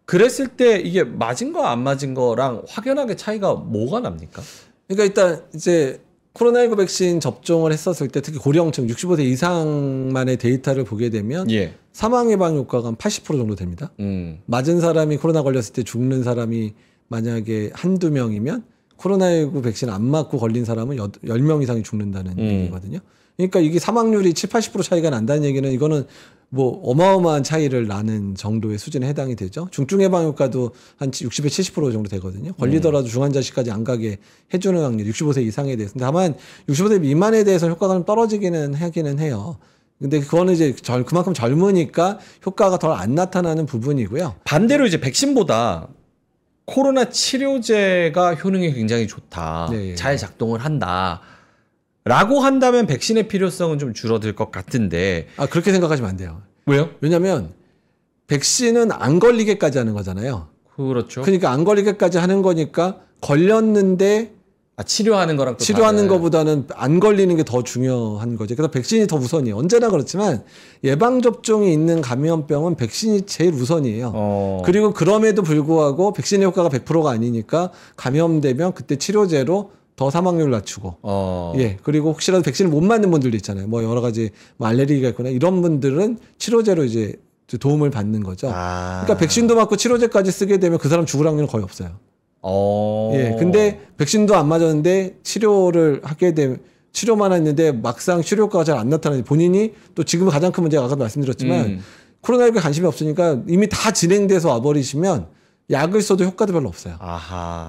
그랬을 때 이게 맞은 거 안 맞은 거랑 확연하게 차이가 뭐가 납니까? 그러니까 일단 이제 코로나19 백신 접종을 했었을 때 특히 고령층 65세 이상만의 데이터를 보게 되면 사망 예방 효과가 한 80% 정도 됩니다. 맞은 사람이 코로나 걸렸을 때 죽는 사람이 만약에 한두 명이면 코로나19 백신 안 맞고 걸린 사람은 10명 이상이 죽는다는 얘기거든요. 그러니까 이게 사망률이 7, 80% 차이가 난다는 얘기는 이거는 뭐 어마어마한 차이를 나는 정도의 수준에 해당이 되죠. 중증 예방 효과도 한 60에 70% 정도 되거든요. 걸리더라도 중환자실까지 안 가게 해주는 확률 65세 이상에 대해서. 다만 65세 미만에 대해서 효과가 좀 떨어지기는 하기는 해요. 근데 그거는 이제 그만큼 젊으니까 효과가 덜 안 나타나는 부분이고요. 반대로 이제 백신보다 코로나 치료제가 효능이 굉장히 좋다. 잘 작동을 한다. 라고 한다면 백신의 필요성은 좀 줄어들 것 같은데. 그렇게 생각하시면 안 돼요. 왜요? 왜냐면 백신은 안 걸리게까지 하는 거잖아요. 그렇죠. 그러니까 안 걸리게까지 하는 거니까 걸렸는데 치료하는 거랑 또 치료하는 것보다는 안 걸리는 게 더 중요한 거죠. 그래서 백신이 더 우선이에요. 언제나 그렇지만 예방접종이 있는 감염병은 백신이 제일 우선이에요. 그리고 그럼에도 불구하고 백신의 효과가 100%가 아니니까 감염되면 그때 치료제로 더 사망률을 낮추고, 예. 그리고 혹시라도 백신을 못 맞는 분들도 있잖아요. 뭐 여러 가지 뭐 알레르기가 있거나 이런 분들은 치료제로 이제 도움을 받는 거죠. 그러니까 백신도 맞고 치료제까지 쓰게 되면 그 사람 죽을 확률은 거의 없어요. 예. 근데 백신도 안 맞았는데 치료를 하게 되면 치료만 했는데 막상 치료 효과가 잘 안 나타나지 본인이 또 지금 가장 큰 문제가 아까도 말씀드렸지만 코로나19에 관심이 없으니까 이미 다 진행돼서 와버리시면 약을 써도 효과도 별로 없어요.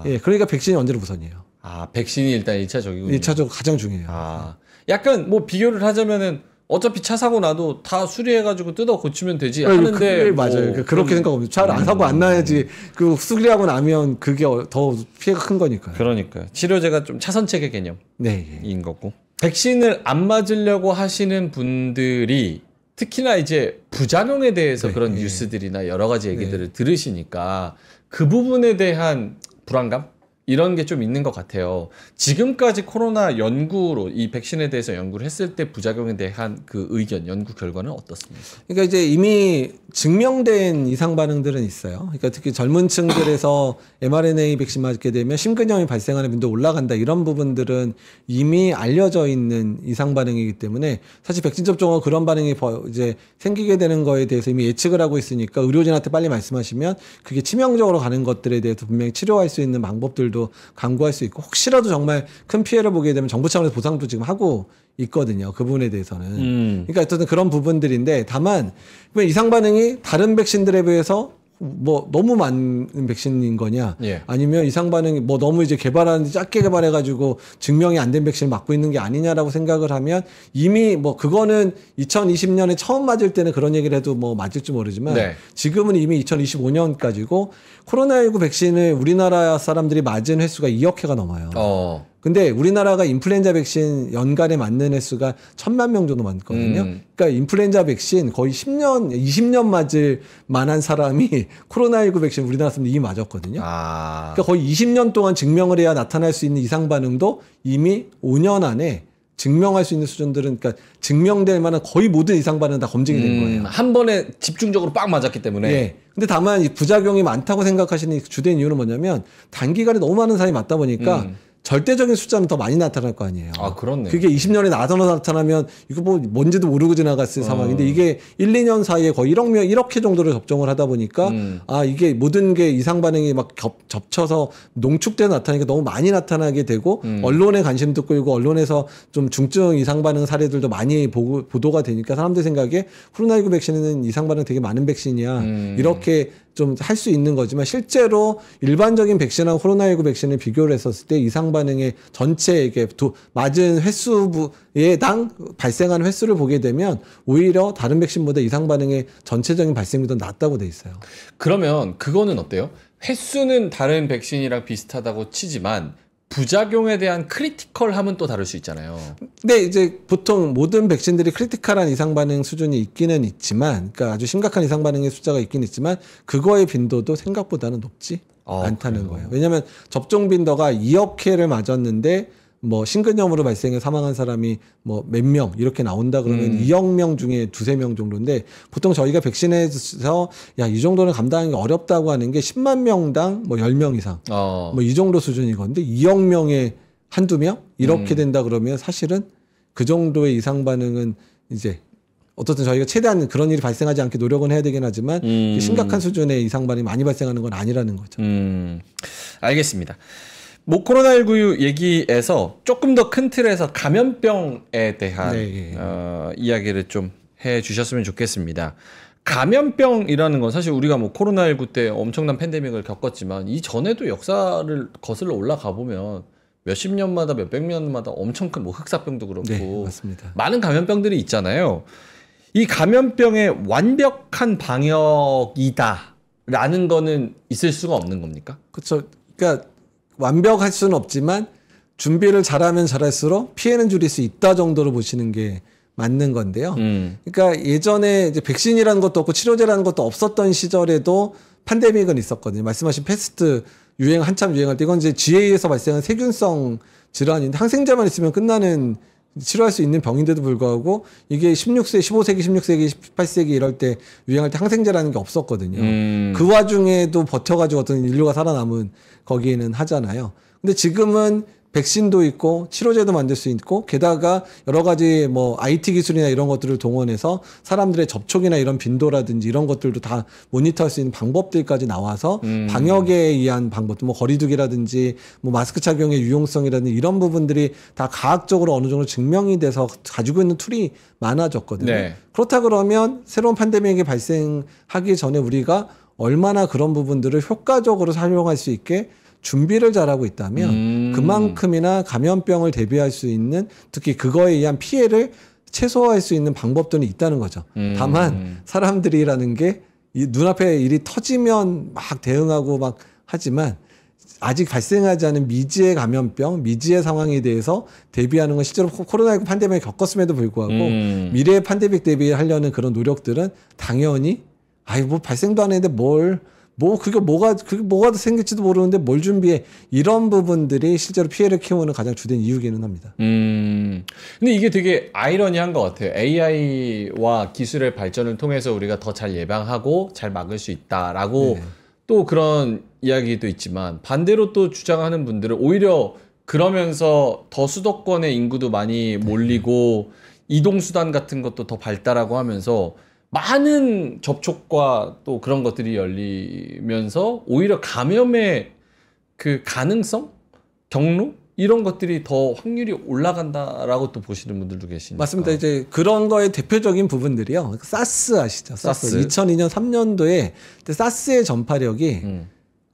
예. 그러니까 백신이 언제나 우선이에요. 백신이 일단 1차적이군요. 1차적 가장 중요해요. 약간 뭐 비교를 하자면은 어차피 차 사고 나도 다 수리해가지고 뜯어 고치면 되지 하는데 맞아요. 그렇게 생각합니다. 차를 안 사고 안 나야지 그 수리하고 나면 그게 더 피해가 큰 거니까요. 그러니까요. 치료제가 좀 차선책의 개념인 거고. 백신을 안 맞으려고 하시는 분들이 특히나 이제 부작용에 대해서 그런 뉴스들이나 여러 가지 얘기들을 들으시니까 그 부분에 대한 불안감? 이런 게 좀 있는 것 같아요. 지금까지 코로나 연구로 이 백신에 대해서 연구를 했을 때 부작용에 대한 그 의견, 연구 결과는 어떻습니까? 그러니까 이제 이미 증명된 이상 반응들은 있어요. 그러니까 특히 젊은 층들에서 mRNA 백신 맞게 되면 심근염이 발생하는 빈도 올라간다. 이런 부분들은 이미 알려져 있는 이상 반응이기 때문에 사실 백신 접종은 그런 반응이 이제 생기게 되는 거에 대해서 이미 예측을 하고 있으니까 의료진한테 빨리 말씀하시면 그게 치명적으로 가는 것들에 대해서 분명히 치료할 수 있는 방법들도 강구할 수 있고 혹시라도 정말 큰 피해를 보게 되면 정부 차원에서 보상도 지금 하고 있거든요. 그 부분에 대해서는. 그러니까 어쨌든 그런 부분들인데 다만 이상 반응이 다른 백신들에 비해서 뭐 너무 많은 백신인 거냐 아니면 이상 반응이 뭐 너무 이제 개발하는데 작게 개발해가지고 증명이 안 된 백신을 맞고 있는 게 아니냐라고 생각을 하면 이미 뭐 그거는 2020년에 처음 맞을 때는 그런 얘기를 해도 뭐 맞을지 모르지만 지금은 이미 2025년까지고 코로나19 백신을 우리나라 사람들이 맞은 횟수가 2억 회가 넘어요. 근데 우리나라가 인플루엔자 백신 연간에 맞는 횟수가 1,000만 명 정도 맞거든요. 그러니까 인플루엔자 백신 거의 10년, 20년 맞을 만한 사람이 코로나19 백신 우리나라 사람들이 이미 맞았거든요. 그러니까 거의 20년 동안 증명을 해야 나타날 수 있는 이상 반응도 이미 5년 안에 증명할 수 있는 수준들은 그러니까 증명될 만한 거의 모든 이상 반응은 다 검증이 된 거예요. 한 번에 집중적으로 빡 맞았기 때문에. 예. 근데 다만 이 부작용이 많다고 생각하시는 주된 이유는 뭐냐면 단기간에 너무 많은 사람이 맞다 보니까 절대적인 숫자는 더 많이 나타날 거 아니에요. 그렇네. 그게 20년에 나타나면 이거 뭐 뭔지도 모르고 지나갔을 상황인데 이게 1, 2년 사이에 거의 1억 명, 1억 회 정도를 접종을 하다 보니까 이게 모든 게 이상 반응이 막 접쳐서 농축돼서 나타나니까 너무 많이 나타나게 되고 언론의 관심도 끌고 언론에서 좀 중증 이상 반응 사례들도 많이 보도가 되니까 사람들 생각에 코로나19 백신은 이상 반응 되게 많은 백신이야. 이렇게 좀 할 수 있는 거지만 실제로 일반적인 백신하고 코로나19 백신을 비교를 했었을 때 이상 반응의 전체 이게 맞은 횟수에 당 발생하는 횟수를 보게 되면 오히려 다른 백신보다 이상 반응의 전체적인 발생률이 더 낮다고 돼 있어요. 그러면 그거는 어때요? 횟수는 다른 백신이랑 비슷하다고 치지만 부작용에 대한 크리티컬함은 또 다를 수 있잖아요. 근데 이제 보통 모든 백신들이 크리티컬한 이상 반응 수준이 있기는 있지만, 그러니까 아주 심각한 이상 반응의 숫자가 있긴 있지만, 그거의 빈도도 생각보다는 높지 않다는 거예요. 왜냐하면 접종 빈도가 2억 회를 맞았는데, 뭐 심근염으로 발생해 사망한 사람이 뭐 몇 명 이렇게 나온다 그러면 2억 명 중에 2~3명 정도인데 보통 저희가 백신에서 이 정도는 감당하기 어렵다고 하는 게 10만 명당 뭐 10명 이상 뭐 이 정도 수준이건데 2억 명에 한두 명 이렇게 된다 그러면 사실은 그 정도의 이상 반응은 이제 어떻든 저희가 최대한 그런 일이 발생하지 않게 노력은 해야 되긴 하지만 심각한 수준의 이상 반응이 많이 발생하는 건 아니라는 거죠. 알겠습니다. 뭐 코로나19 얘기에서 조금 더 큰 틀에서 감염병에 대한 이야기를 좀 해주셨으면 좋겠습니다. 감염병이라는 건 사실 우리가 뭐 코로나19 때 엄청난 팬데믹을 겪었지만 이전에도 역사를 거슬러 올라가 보면 몇십 년마다 몇백 년마다 엄청 큰 뭐 흑사병도 그렇고 맞습니다. 많은 감염병들이 있잖아요. 이 감염병의 완벽한 방역이다라는 거는 있을 수가 없는 겁니까? 그렇죠. 그러니까 완벽할 수는 없지만 준비를 잘하면 잘할수록 피해는 줄일 수 있다 정도로 보시는 게 맞는 건데요. 그러니까 예전에 이제 백신이라는 것도 없고 치료제라는 것도 없었던 시절에도 팬데믹은 있었거든요. 말씀하신 패스트 한참 유행할 때 이건 이제 GA에서 발생한 세균성 질환인데 항생제만 있으면 끝나는 치료할 수 있는 병인데도 불구하고 이게 15세기, 16세기, 18세기 이럴 때 유행할 때 항생제라는 게 없었거든요. 그 와중에도 버텨가지고 어떤 인류가 살아남은 거기에는 하잖아요. 근데 지금은 백신도 있고 치료제도 만들 수 있고 게다가 여러 가지 뭐 IT 기술이나 이런 것들을 동원해서 사람들의 접촉이나 이런 빈도라든지 이런 것들도 다 모니터할 수 있는 방법들까지 나와서 방역에 의한 방법도 뭐 거리두기라든지 뭐 마스크 착용의 유용성이라든지 이런 부분들이 다 과학적으로 어느 정도 증명이 돼서 가지고 있는 툴이 많아졌거든요. 네. 그렇다 그러면 새로운 팬데믹이 발생하기 전에 우리가 얼마나 그런 부분들을 효과적으로 사용할 수 있게 준비를 잘하고 있다면 그만큼이나 감염병을 대비할 수 있는 특히 그거에 의한 피해를 최소화할 수 있는 방법들은 있다는 거죠. 다만 사람들이라는 게 이 눈앞에 일이 터지면 막 대응하고 막 하지만 아직 발생하지 않은 미지의 감염병, 미지의 상황에 대해서 대비하는 건 실제로 코로나19 팬데믹을 겪었음에도 불구하고 미래의 팬데믹 대비하려는 그런 노력들은 당연히 뭐 발생도 안 했는데 그게 뭐가 생길지도 모르는데 뭘 준비해. 이런 부분들이 실제로 피해를 키우는 가장 주된 이유기는 합니다. 근데 이게 되게 아이러니한 것 같아요. AI와 기술의 발전을 통해서 우리가 더 잘 예방하고 잘 막을 수 있다라고 또 그런 이야기도 있지만 반대로 또 주장하는 분들은 오히려 그러면서 더 수도권의 인구도 많이 몰리고 이동수단 같은 것도 더 발달하고 하면서 많은 접촉과 또 그런 것들이 열리면서 오히려 감염의 그 가능성, 경로 이런 것들이 더 확률이 올라간다라고 또 보시는 분들도 계시니까. 맞습니다. 이제 그런 거의 대표적인 부분들이요. 사스 아시죠? 사스. 2002년 3년도에 사스의 전파력이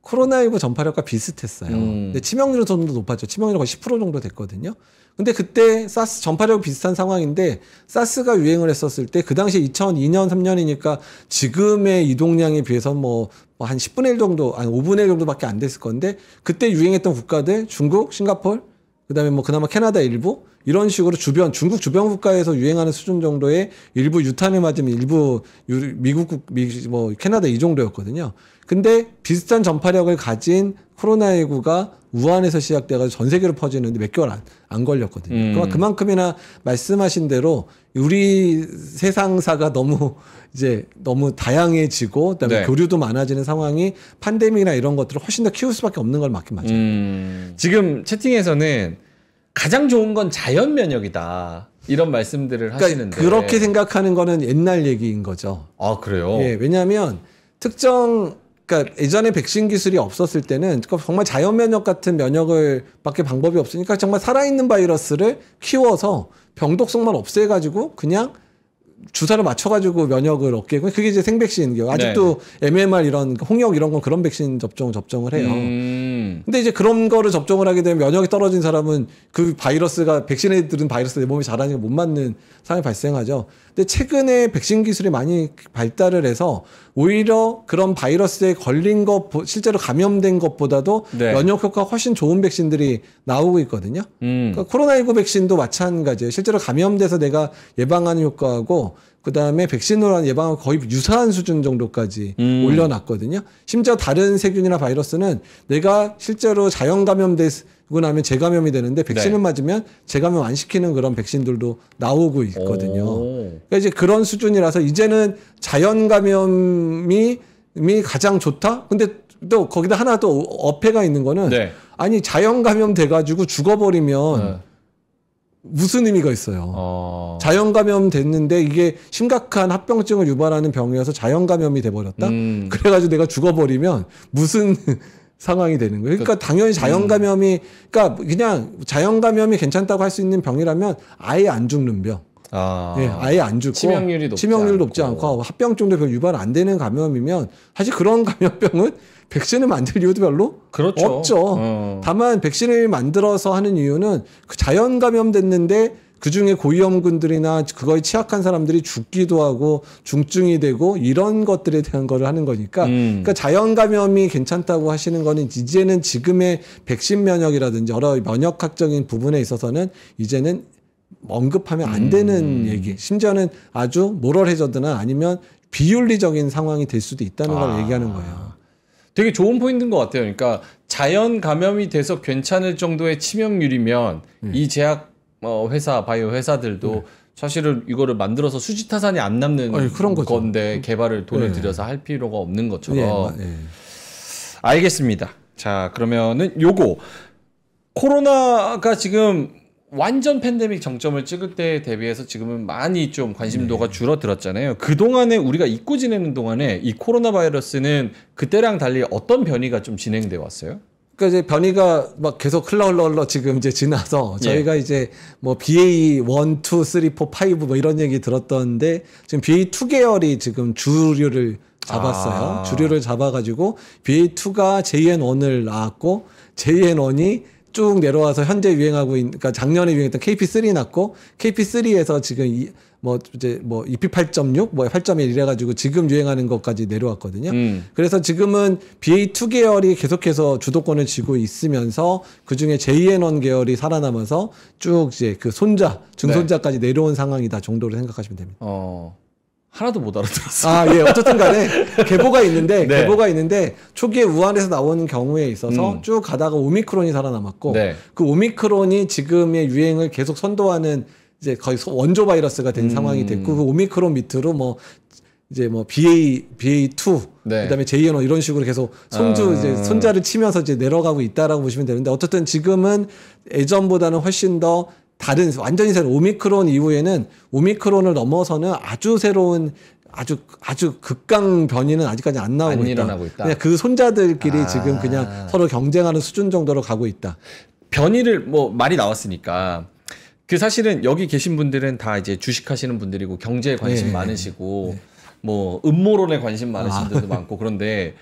코로나19 전파력과 비슷했어요. 근데 치명률은 좀 더 높았죠. 치명률이 거의 10% 정도 됐거든요. 근데 그때 사스 전파력 비슷한 상황인데 사스가 유행을 했었을 때 그 당시 2002년 3년이니까 지금의 이동량에 비해서 뭐 한 10분의 1 정도, 아니 5분의 1 정도밖에 안 됐을 건데 그때 유행했던 국가들 중국, 싱가포르, 그다음에 뭐 그나마 캐나다 일부 이런 식으로 중국 주변 국가에서 유행하는 수준 정도의 일부 유탄을 맞으면 일부 뭐 캐나다 이 정도였거든요. 근데 비슷한 전파력을 가진 코로나19가 우한에서 시작돼가지고 전 세계로 퍼지는데 몇 개월 안 걸렸거든요. 그만큼이나 말씀하신 대로 우리 세상사가 너무 다양해지고 그다음에 교류도 많아지는 상황이 팬데믹이나 이런 것들을 훨씬 더 키울 수밖에 없는 걸 맞긴 맞아요. 지금 채팅에서는 가장 좋은 건 자연 면역이다. 이런 말씀들을 하시는데 그렇게 생각하는 거는 옛날 얘기인 거죠. 아, 그래요? 예, 왜냐하면 그러니까 예전에 백신 기술이 없었을 때는 정말 자연 면역 같은 면역을 밖에 방법이 없으니까 정말 살아있는 바이러스를 키워서 병독성만 없애가지고 그냥 주사를 맞춰가지고 면역을 얻게. 그게 이제 생백신이에요. 아직도 MMR 이런 홍역 이런 건 그런 백신 접종을 해요. 근데 이제 그런 거를 접종을 하게 되면 면역이 떨어진 사람은 그 바이러스가 백신에 들은 바이러스 내 몸에 자라니까 못 맞는 상황이 발생하죠. 근데 최근에 백신 기술이 많이 발달을 오히려 그런 바이러스에 걸린 것, 실제로 감염된 것보다도 면역 효과가 훨씬 좋은 백신들이 나오고 있거든요. 그러니까 코로나19 백신도 마찬가지예요. 실제로 감염돼서 내가 예방하는 효과하고 그 다음에 백신으로 한 예방하고 거의 유사한 수준 정도까지 올려놨거든요. 심지어 다른 세균이나 바이러스는 내가 실제로 자연 감염되고 나면 재감염이 되는데 백신을 맞으면 재감염 안 시키는 그런 백신들도 나오고 있거든요. 그러니까 이제 그런 수준이라서 이제는 자연 감염이 가장 좋다? 근데 또 거기다 하나 또 어폐가 있는 거는 아니 자연 감염 돼가지고 죽어버리면 무슨 의미가 있어요. 자연 감염 됐는데 이게 심각한 합병증을 유발하는 병이어서 자연 감염이 돼버렸다. 그래가지고 내가 죽어버리면 무슨 상황이 되는 거예요. 그러니까 당연히 자연 감염이 그러니까 그냥 자연 감염이 괜찮다고 할 수 있는 병이라면 아예 안 죽는 병. 아예 안 죽고 치명률이 높지 않고 합병증도 별 유발 안 되는 감염이면 사실 그런 감염병은 백신을 만들 이유도 별로 없죠. 다만 백신을 만들어서 하는 이유는 그 자연 감염됐는데 그중에 고위험군들이나 그거에 취약한 사람들이 죽기도 하고 중증이 되고 이런 것들에 대한 거를 하는 거니까 그러니까 자연 감염이 괜찮다고 하시는 거는 이제는 지금의 백신 면역이라든지 여러 면역학적인 부분에 있어서는 이제는 언급하면 안 되는 얘기. 심지어는 아주 모럴해저드나 아니면 비윤리적인 상황이 될 수도 있다는 걸 얘기하는 거예요. 되게 좋은 포인트인 것 같아요. 그러니까 자연 감염이 돼서 괜찮을 정도의 치명률이면 이 제약 회사, 바이오 회사들도 사실은 이거를 만들어서 수지타산이 안 남는 그런 거죠. 건데 개발을 돈을 들여서 할 필요가 없는 것처럼. 알겠습니다. 자, 그러면은 요거 코로나가 지금 완전 팬데믹 정점을 찍을 때에 대비해서 지금은 많이 좀 관심도가 줄어들었잖아요. 그동안에 우리가 잊고 지내는 동안에 이 코로나 바이러스는 그때랑 달리 어떤 변이가 좀 진행돼 왔어요? 그러니까 이제 변이가 막 계속 흘러 지금 이제 지나서 저희가 이제 뭐 BA 1, 2, 3, 4, 5 뭐 이런 얘기 들었던데 지금 BA2 계열이 지금 주류를 잡았어요. 주류를 잡아가지고 BA2가 JN1을 낳았고 JN1이 쭉 내려와서 현재 유행하고 있는, 그러니까 작년에 유행했던 KP3 났고 KP3에서 지금 이제 28.6, 8.1 이래가지고 지금 유행하는 것까지 내려왔거든요. 그래서 지금은 BA2 계열이 계속해서 주도권을 쥐고 있으면서 그 중에 JN1 계열이 살아남아서 쭉 이제 그 중손자까지 내려온 상황이다 정도로 생각하시면 됩니다. 하나도 못 알아들었어요. 예. 어쨌든 간에 계보가 있는데 초기에 우한에서 나오는 경우에 있어서 쭉 가다가 오미크론이 살아남았고 그 오미크론이 지금의 유행을 계속 선도하는 이제 거의 원조 바이러스가 된 상황이 됐고 그 오미크론 밑으로 BA2 그다음에 JN1 이런 식으로 계속 이제 손자를 치면서 이제 내려가고 있다라고 보시면 되는데 어쨌든 지금은 예전보다는 훨씬 더 다른 완전히 새로운 오미크론 이후에는 오미크론을 넘어서는 아주 새로운 아주 극강 변이는 아직까지 안 나오고 일어나고 있다. 그냥 그 손자들끼리 지금 그냥 서로 경쟁하는 수준 정도로 가고 있다. 변이를 말이 나왔으니까 그 사실은 여기 계신 분들은 다 이제 주식하시는 분들이고 경제에 관심 많으시고 뭐 음모론에 관심 많으신 분들도 많고 그런데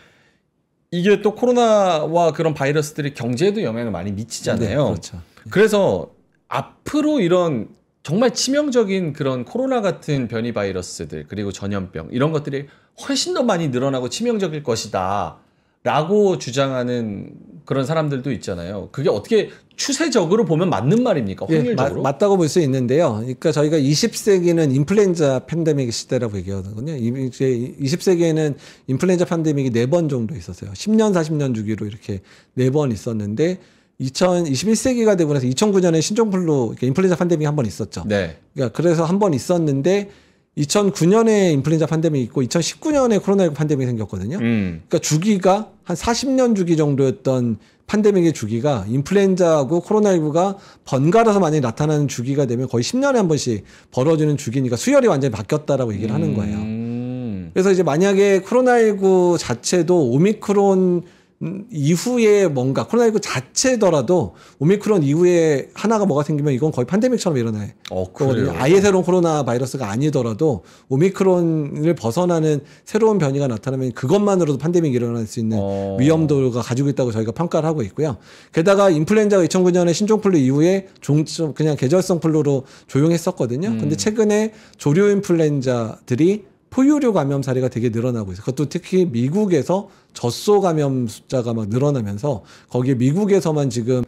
이게 또 코로나와 그런 바이러스들이 경제에도 영향을 많이 미치잖아요. 그렇죠. 그래서 앞으로 이런 정말 치명적인 그런 코로나 같은 변이 바이러스들 그리고 전염병 이런 것들이 훨씬 더 많이 늘어나고 치명적일 것이다 라고 주장하는 그런 사람들도 있잖아요. 그게 어떻게 추세적으로 보면 맞는 말입니까? 확률적으로? 맞다고 볼 수 있는데요. 그러니까 저희가 20세기는 인플루엔자 팬데믹 시대라고 얘기하거든요. 이제 20세기에는 인플루엔자 팬데믹이 4번 정도 있었어요. 10년, 40년 주기로 이렇게 4번 있었는데 21세기가 되고 나서 2009년에 신종플루 인플루엔자 팬데믹이 한 번 있었죠. 그러니까 그래서 한 번 있었는데 2009년에 인플루엔자 팬데믹이 있고 2019년에 코로나19 팬데믹이 생겼거든요. 그러니까 주기가 한 40년 주기 정도였던 팬데믹의 주기가 인플루엔자하고 코로나19가 번갈아서 만약에 나타나는 주기가 되면 거의 10년에 한 번씩 벌어지는 주기니까 수열이 완전히 바뀌었다라고 얘기를 하는 거예요. 그래서 이제 만약에 코로나19 자체도 오미크론 이후에 뭔가 코로나19 자체더라도 오미크론 이후에 하나가 뭐가 생기면 이건 거의 팬데믹처럼 일어나요. 거거든요. 아예 새로운 코로나 바이러스가 아니더라도 오미크론을 벗어나는 새로운 변이가 나타나면 그것만으로도 팬데믹이 일어날 수 있는 위험도가 가지고 있다고 저희가 평가를 하고 있고요. 게다가 인플루엔자가 2009년에 신종플루 이후에 그냥 계절성 플루로 조용했었거든요. 근데 최근에 조류 인플루엔자들이 포유류 감염 사례가 되게 늘어나고 있어요. 그것도 특히 미국에서 젖소 감염 숫자가 막 늘어나면서 거기에 미국에서만 지금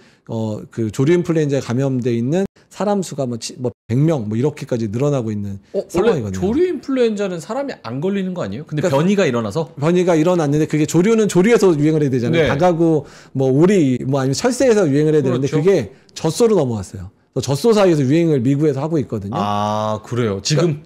그 조류 인플루엔자에 감염돼 있는 사람 수가 100명 이렇게까지 늘어나고 있는 상황이거든요. 원래 조류 인플루엔자는 사람이 안 걸리는 거 아니에요? 근데 그러니까 변이가 일어나서? 변이가 일어났는데 그게 조류는 조류에서 유행을 해야 되잖아요. 닭하고 오리 아니면 철새에서 유행을 해야 되는데 그게 젖소로 넘어왔어요. 젖소 사이에서 유행을 미국에서 하고 있거든요. 그래요? 지금?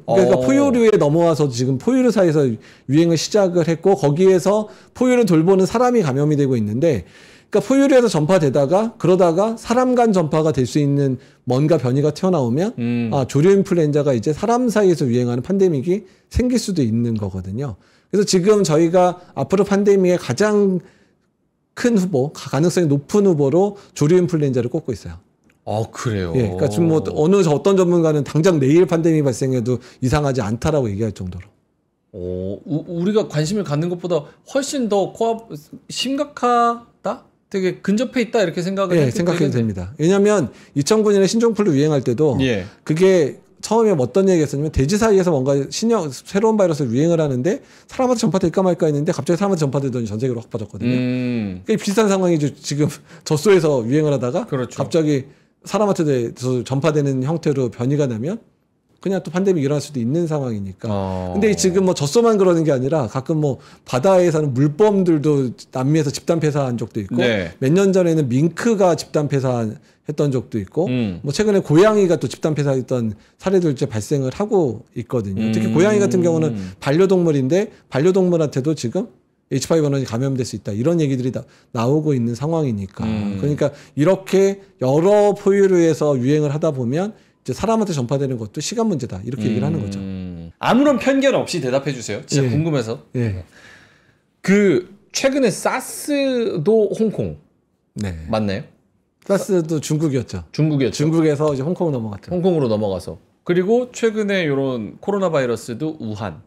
그러니까 포유류에 넘어와서 지금 포유류 사이에서 유행을 시작을 했고 거기에서 포유류 돌보는 사람이 감염이 되고 있는데 그러니까 포유류에서 전파되다가 그러다가 사람 간 전파가 될 수 있는 뭔가 변이가 튀어나오면 조류 인플루엔자가 이제 사람 사이에서 유행하는 팬데믹이 생길 수도 있는 거거든요. 그래서 지금 저희가 앞으로 팬데믹의 가장 큰 후보, 가능성이 높은 후보로 조류 인플루엔자를 꼽고 있어요. 그래요? 그러니까 지금 어떤 전문가는 당장 내일 팬데믹이 발생해도 이상하지 않다라고 얘기할 정도로. 우리가 관심을 갖는 것보다 훨씬 더 심각하다? 되게 근접해 있다 이렇게 생각해도 됩니다. 왜냐하면 2009년에 신종플루 유행할 때도 그게 처음에 어떤 얘기했었냐면 돼지 사이에서 뭔가 새로운 바이러스 유행을 하는데 사람한테 전파될까 말까 했는데 갑자기 사람한테 전파되더니 전 세계로 확 퍼졌거든요. 그게 비슷한 상황이죠. 지금 젖소에서 유행을 하다가 갑자기 사람한테 전파되는 형태로 변이가 나면 그냥 또 팬데믹 일어날 수도 있는 상황이니까. 근데 지금 뭐 젖소만 그러는 게 아니라 가끔 뭐 바다에 사는 물범들도 남미에서 집단 폐사한 적도 있고 네. 몇 년 전에는 밍크가 집단 폐사했던 적도 있고 뭐 최근에 고양이가 또 집단 폐사했던 사례도 이제 발생을 하고 있거든요. 특히 고양이 같은 경우는 반려동물인데 반려동물한테도 지금 H5N1이 감염될 수 있다. 이런 얘기들이 나오고 있는 상황이니까. 그러니까 이렇게 여러 포유류에서 유행을 하다 보면 이제 사람한테 전파되는 것도 시간 문제다. 이렇게 얘기를 하는 거죠. 아무런 편견 없이 대답해 주세요. 진짜 예. 궁금해서. 예. 그 최근에 사스도 홍콩 네. 맞나요? 사스도 중국이었죠. 중국이었죠. 중국에서 이제 홍콩 넘어갔죠. 홍콩으로 넘어가서. 그리고 최근에 이런 코로나 바이러스도 우한.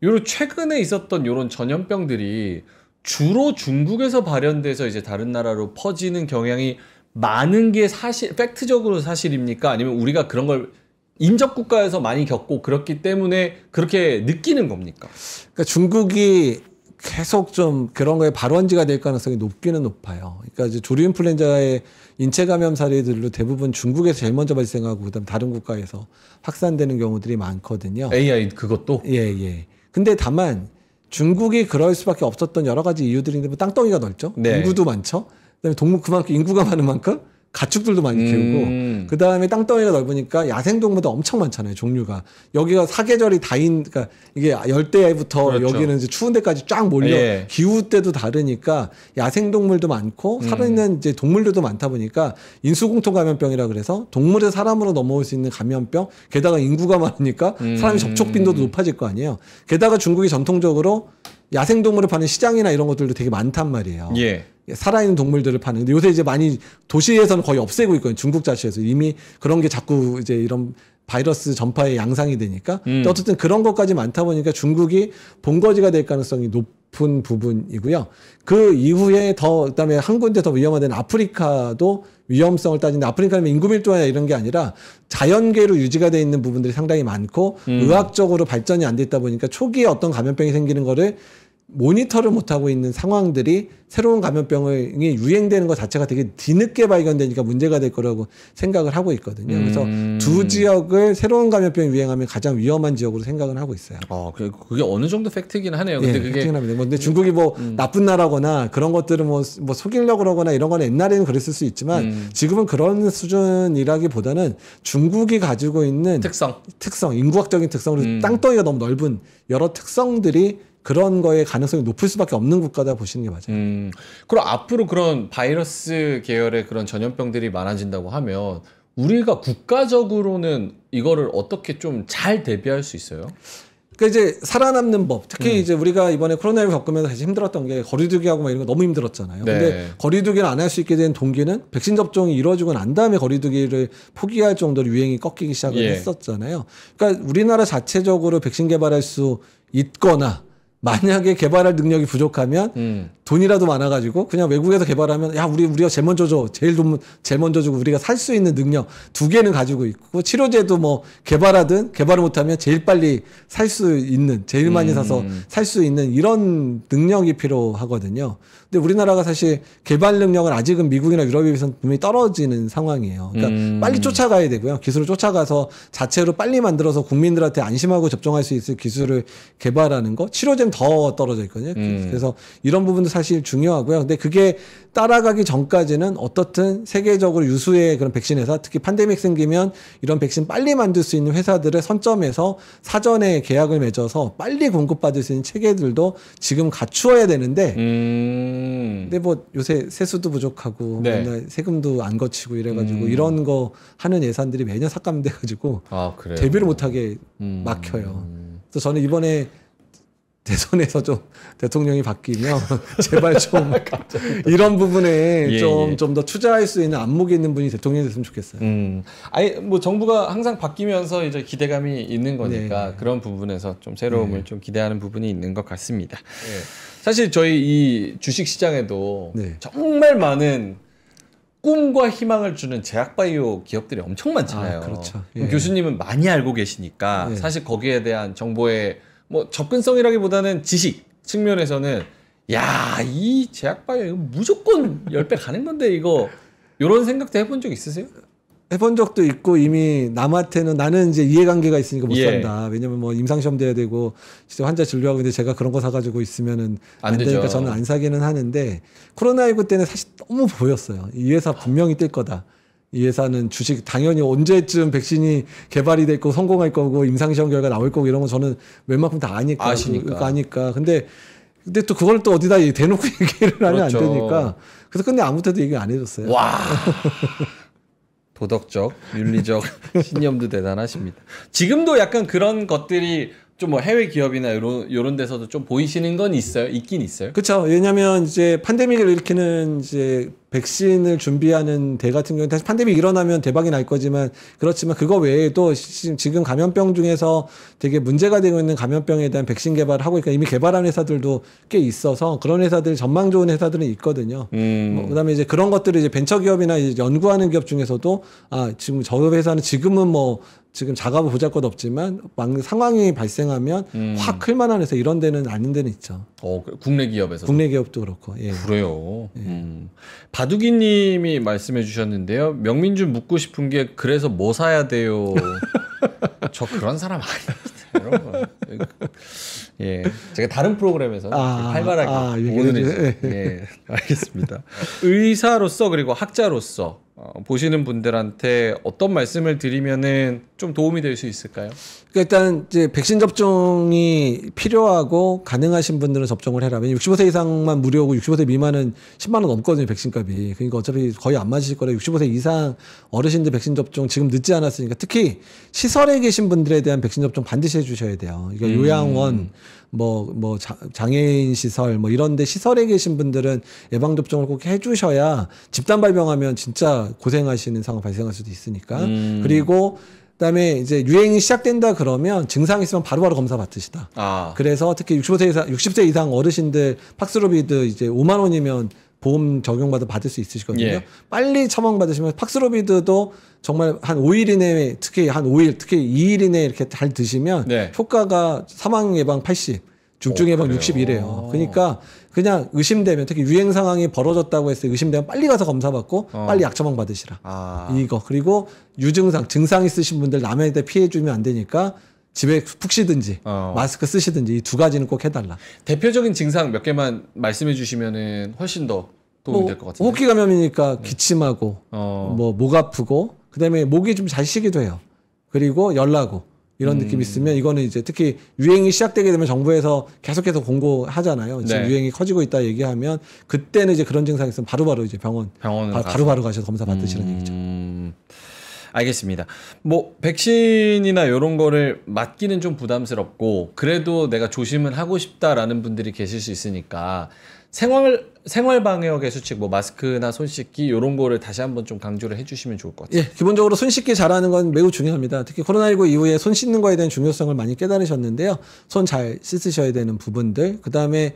요런 최근에 있었던 요런 전염병들이 주로 중국에서 발현돼서 이제 다른 나라로 퍼지는 경향이 많은 게 사실 팩트적으로 사실입니까? 아니면 우리가 그런 걸 인접 국가에서 많이 겪고 그렇기 때문에 그렇게 느끼는 겁니까? 그러니까 중국이 계속 좀 그런 거에 발원지가 될 가능성이 높기는 높아요. 그러니까 이제 조류 인플루엔자의 인체 감염 사례들로 대부분 중국에서 제일 먼저 발생하고 그다음 다른 국가에서 확산되는 경우들이 많거든요. AI 그것도? 예, 예. 근데 다만 중국이 그럴 수밖에 없었던 여러 가지 이유들인데 뭐 땅덩이가 넓죠. 네. 인구도 많죠. 그다음에 동물 그만큼 인구가 많은 만큼 가축들도 많이 키우고 그다음에 땅덩이가 넓으니까 야생동물도 엄청 많잖아요. 종류가. 여기가 사계절이 그러니까 이게 열대야부터 그렇죠. 여기는 이제 추운 데까지 쫙 몰려 예. 기후 때도 다르니까 야생동물도 많고 살아있는 이제 동물들도 많다 보니까 인수공통 감염병이라 그래서 동물에서 사람으로 넘어올 수 있는 감염병 게다가 인구가 많으니까 사람이 접촉 빈도도 높아질 거 아니에요. 게다가 중국이 전통적으로 야생동물을 파는 시장이나 이런 것들도 되게 많단 말이에요. 예. 살아있는 동물들을 파는. 근데 요새 이제 많이 도시에서는 거의 없애고 있거든요. 중국 자체에서 이미 그런 게 자꾸 이제 이런 바이러스 전파의 양상이 되니까. 근데 어쨌든 그런 것까지 많다 보니까 중국이 본거지가 될 가능성이 높은 부분이고요. 그 이후에 그다음에 한 군데 더 위험한 데는 아프리카도 위험성을 따지는데 아프리카는 인구 밀도나 이런 게 아니라 자연계로 유지가 돼 있는 부분들이 상당히 많고 의학적으로 발전이 안 됐다 보니까 초기에 어떤 감염병이 생기는 거를 모니터를 못하고 있는 상황들이 새로운 감염병이 유행되는 것 자체가 되게 뒤늦게 발견되니까 문제가 될 거라고 생각을 하고 있거든요. 그래서 두 지역을 새로운 감염병이 유행하면 가장 위험한 지역으로 생각을 하고 있어요. 그게 어느 정도 팩트긴 하네요. 근데 예, 그게 팩트긴 합니다. 근데 중국이 뭐 나쁜 나라거나 그런 것들을 뭐 속이려고 그러거나 이런 건 옛날에는 그랬을 수 있지만 지금은 그런 수준이라기보다는 중국이 가지고 있는 특성, 인구학적인 특성으로 땅덩이가 너무 넓은 여러 특성들이 그런 거에 가능성이 높을 수밖에 없는 국가다 보시는 게 맞아요. 그럼 앞으로 그런 바이러스 계열의 그런 전염병들이 많아진다고 하면 우리가 국가적으로는 이거를 어떻게 좀 잘 대비할 수 있어요? 그러니까 이제 살아남는 법, 특히 이제 우리가 이번에 코로나19 겪으면서 사실 힘들었던 게 거리두기하고 막 이런 거 너무 힘들었잖아요. 네. 근데 거리두기를 안 할 수 있게 된 동기는 백신 접종이 이루어지고 난 다음에 거리두기를 포기할 정도로 유행이 꺾이기 시작을 했었잖아요. 그러니까 우리나라 자체적으로 백신 개발할 수 있거나 만약에 개발할 능력이 부족하면 돈이라도 많아가지고 그냥 외국에서 개발하면 야 우리가 제일 먼저 줘 제일 먼저 주고 우리가 살 수 있는 능력 두 개는 가지고 있고 치료제도 뭐 개발하든 개발을 못하면 제일 빨리 살 수 있는 제일 많이 사서 살 수 있는 이런 능력이 필요하거든요. 근데 우리나라가 사실 개발 능력은 아직은 미국이나 유럽에 비해서는 분명히 떨어지는 상황이에요. 그러니까 빨리 쫓아가야 되고요. 기술을 쫓아가서 자체로 빨리 만들어서 국민들한테 안심하고 접종할 수 있을 기술을 개발하는 거 치료제는 더 떨어져 있거든요. 그래서 이런 부분도 사실 중요하고요. 근데 그게 따라가기 전까지는 어떻든 세계적으로 유수의 그런 백신 회사, 특히 팬데믹 생기면 이런 백신 빨리 만들 수 있는 회사들을 선점해서 사전에 계약을 맺어서 빨리 공급받을 수 있는 체계들도 지금 갖추어야 되는데 근데 뭐 요새 세수도 부족하고 맨날 세금도 안 거치고 이래가지고 이런 거 하는 예산들이 매년 삭감돼가지고 대비를 못하게 막혀요. 그래서 저는 이번에 대선에서 좀 대통령이 바뀌면 제발 좀 이런 부분에 좀 더 투자할 수 있는 안목이 있는 분이 대통령이 됐으면 좋겠어요. 아니 뭐 정부가 항상 바뀌면서 이제 기대감이 있는 거니까 그런 부분에서 좀 새로움을 좀 기대하는 부분이 있는 것 같습니다. 사실 저희 이 주식 시장에도 정말 많은 꿈과 희망을 주는 제약바이오 기업들이 엄청 많잖아요. 그렇죠. 교수님은 많이 알고 계시니까 사실 거기에 대한 정보의 뭐 접근성이라기보다는 지식 측면에서는 야, 이 제약바이오 이거 무조건 10배 가는 건데 이거 이런 생각도 해본 적 있으세요? 해본 적도 있고 이미 남한테는 나는 이제 이해관계가 있으니까 못 예. 산다. 왜냐면 뭐 임상시험 돼야 되고 진짜 환자 진료하고 있는데 제가 그런 거 사가지고 있으면은 안 안 되니까 되죠. 저는 안 사기는 하는데 코로나19 때는 사실 너무 보였어요. 이 회사 분명히 뜰 거다. 이 회사는 주식 당연히 언제쯤 백신이 개발이 될 거고 성공할 거고 임상시험 결과 나올 거고 이런 거 저는 웬만큼 다 아니까. 아시니까. 근데 또 그걸 또 어디다 대놓고 얘기를 하면 그렇죠. 안 되니까. 그래서 근데 아무한테도 얘기 안 해줬어요. 와. 도덕적, 윤리적 신념도 대단하십니다. 지금도 약간 그런 것들이 좀 뭐 해외 기업이나 요런 데서도 좀 보이시는 건 있어요? 있긴 있어요? 그렇죠. 왜냐하면 이제 팬데믹을 일으키는 이제 백신을 준비하는 대 같은 경우는 다시 팬데믹 일어나면 대박이 날 거지만 그렇지만 그거 외에도 지금 감염병 중에서 되게 문제가 되고 있는 감염병에 대한 백신 개발을 하고 있고 이미 개발한 회사들도 꽤 있어서 그런 회사들 전망 좋은 회사들은 있거든요. 뭐 그다음에 이제 그런 것들을 이제 벤처 기업이나 이제 연구하는 기업 중에서도 지금 저 회사는 지금은 뭐 지금 작업을 보잘것 없지만 상황이 발생하면 확 클 만한 회사 이런 데는 아닌 데는 있죠. 국내 기업에서. 국내 기업도 그렇고. 예. 그래요. 바두기님이 말씀해 주셨는데요. 명민준 묻고 싶은 게 그래서 뭐 사야 돼요? 저 그런 사람 아닙니다. 여러분. 예, 제가 다른 프로그램에서 활발하게 오늘 예, 알겠습니다. 의사로서 그리고 학자로서 보시는 분들한테 어떤 말씀을 드리면은 좀 도움이 될 수 있을까요? 그러니까 일단 이제 백신 접종이 필요하고 가능하신 분들은 접종을 해라. 왜냐면 65세 이상만 무료고 65세 미만은 10만 원 넘거든요, 백신값이. 그러니까 어차피 거의 안 맞으실 거라 65세 이상 어르신들 백신 접종 지금 늦지 않았으니까 특히 시설에 계신 분들에 대한 백신 접종 반드시 해주셔야 돼요. 그러니까 요양원, 장애인 시설 뭐 이런데 시설에 계신 분들은 예방 접종을 꼭 해주셔야 집단 발병하면 진짜 고생하시는 상황 발생할 수도 있으니까. 그리고 그다음에 이제 유행이 시작된다 그러면 증상 있으면 바로바로 검사 받으시다. 그래서 특히 60세 이상 어르신들 팍스로비드 이제 5만 원이면 보험 적용받아 받을 수 있으시거든요. 예. 빨리 처방 받으시면 팍스로비드도 정말 한 5일 이내에 특히 한 5일 특히 2일 이내에 이렇게 잘 드시면 효과가 사망 예방 80, 중증 예방 60이래요. 그러니까 그냥 의심되면 특히 유행 상황이 벌어졌다고 했을 때 의심되면 빨리 가서 검사 받고 빨리 약 처방 받으시라. 이거. 그리고 유증상, 증상 있으신 분들 남한테 피해 주면 안 되니까 집에 푹 쉬든지 마스크 쓰시든지 이 두 가지는 꼭 해달라. 대표적인 증상 몇 개만 말씀해 주시면은 훨씬 더 도움이 될 것 같은데. 호흡기 감염이니까 기침하고 뭐 목 아프고 그다음에 목이 좀 잘 쉬기도 해요. 그리고 열나고 이런 느낌이 있으면 이거는 이제 특히 유행이 시작되게 되면 정부에서 계속해서 공고하잖아요. 지금 유행이 커지고 있다 얘기하면 그때는 이제 그런 증상이 있으면 바로바로 이제 병원을 바로바로 가셔서 검사 받으시는 얘기죠. 알겠습니다. 뭐 백신이나 이런 거를 맞기는 좀 부담스럽고 그래도 내가 조심을 하고 싶다라는 분들이 계실 수 있으니까 생활 방역의 수칙 뭐 마스크나 손 씻기 이런 거를 다시 한번 좀 강조를 해주시면 좋을 것 같아요. 예, 기본적으로 손 씻기 잘하는 건 매우 중요합니다. 특히 코로나19 이후에 손 씻는 거에 대한 중요성을 많이 깨달으셨는데요. 손 잘 씻으셔야 되는 부분들, 그 다음에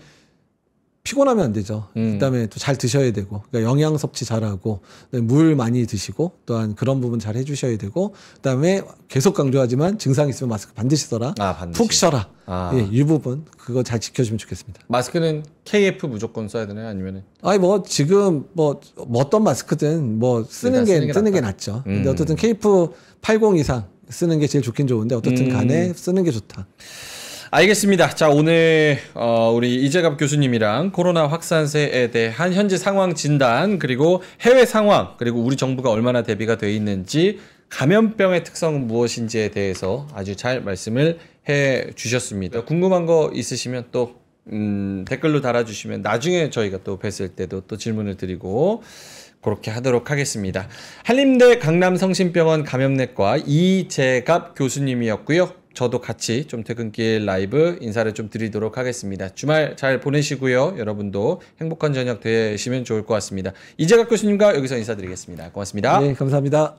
피곤하면 안 되죠. 그다음에 또 잘 드셔야 되고, 그러니까 영양 섭취 잘하고, 물 많이 드시고, 또한 그런 부분 잘 해주셔야 되고, 그다음에 계속 강조하지만 증상 있으면 마스크 반드시 써라. 반드시. 푹 쉬어라. 예, 이 부분 그거 잘 지켜주면 좋겠습니다. 마스크는 KF 무조건 써야 되나요? 아니면은? 뭐 지금 뭐 어떤 마스크든 뭐 쓰는 게 낫죠. 근데 어쨌든 KF80 이상 쓰는 게 제일 좋긴 좋은데 어떻든 간에 쓰는 게 좋다. 알겠습니다. 자, 오늘 우리 이재갑 교수님이랑 코로나 확산세에 대한 현재 상황 진단 그리고 해외 상황 그리고 우리 정부가 얼마나 대비가 되어 있는지 감염병의 특성은 무엇인지에 대해서 아주 잘 말씀을 해 주셨습니다. 궁금한 거 있으시면 또 댓글로 달아주시면 나중에 저희가 또 뵀을 때도 또 질문을 드리고 그렇게 하도록 하겠습니다. 한림대 강남성심병원 감염내과 이재갑 교수님이었고요. 저도 같이 좀 퇴근길 라이브 인사를 좀 드리도록 하겠습니다. 주말 잘 보내시고요. 여러분도 행복한 저녁 되시면 좋을 것 같습니다. 이재갑 교수님과 여기서 인사드리겠습니다. 고맙습니다. 네, 감사합니다.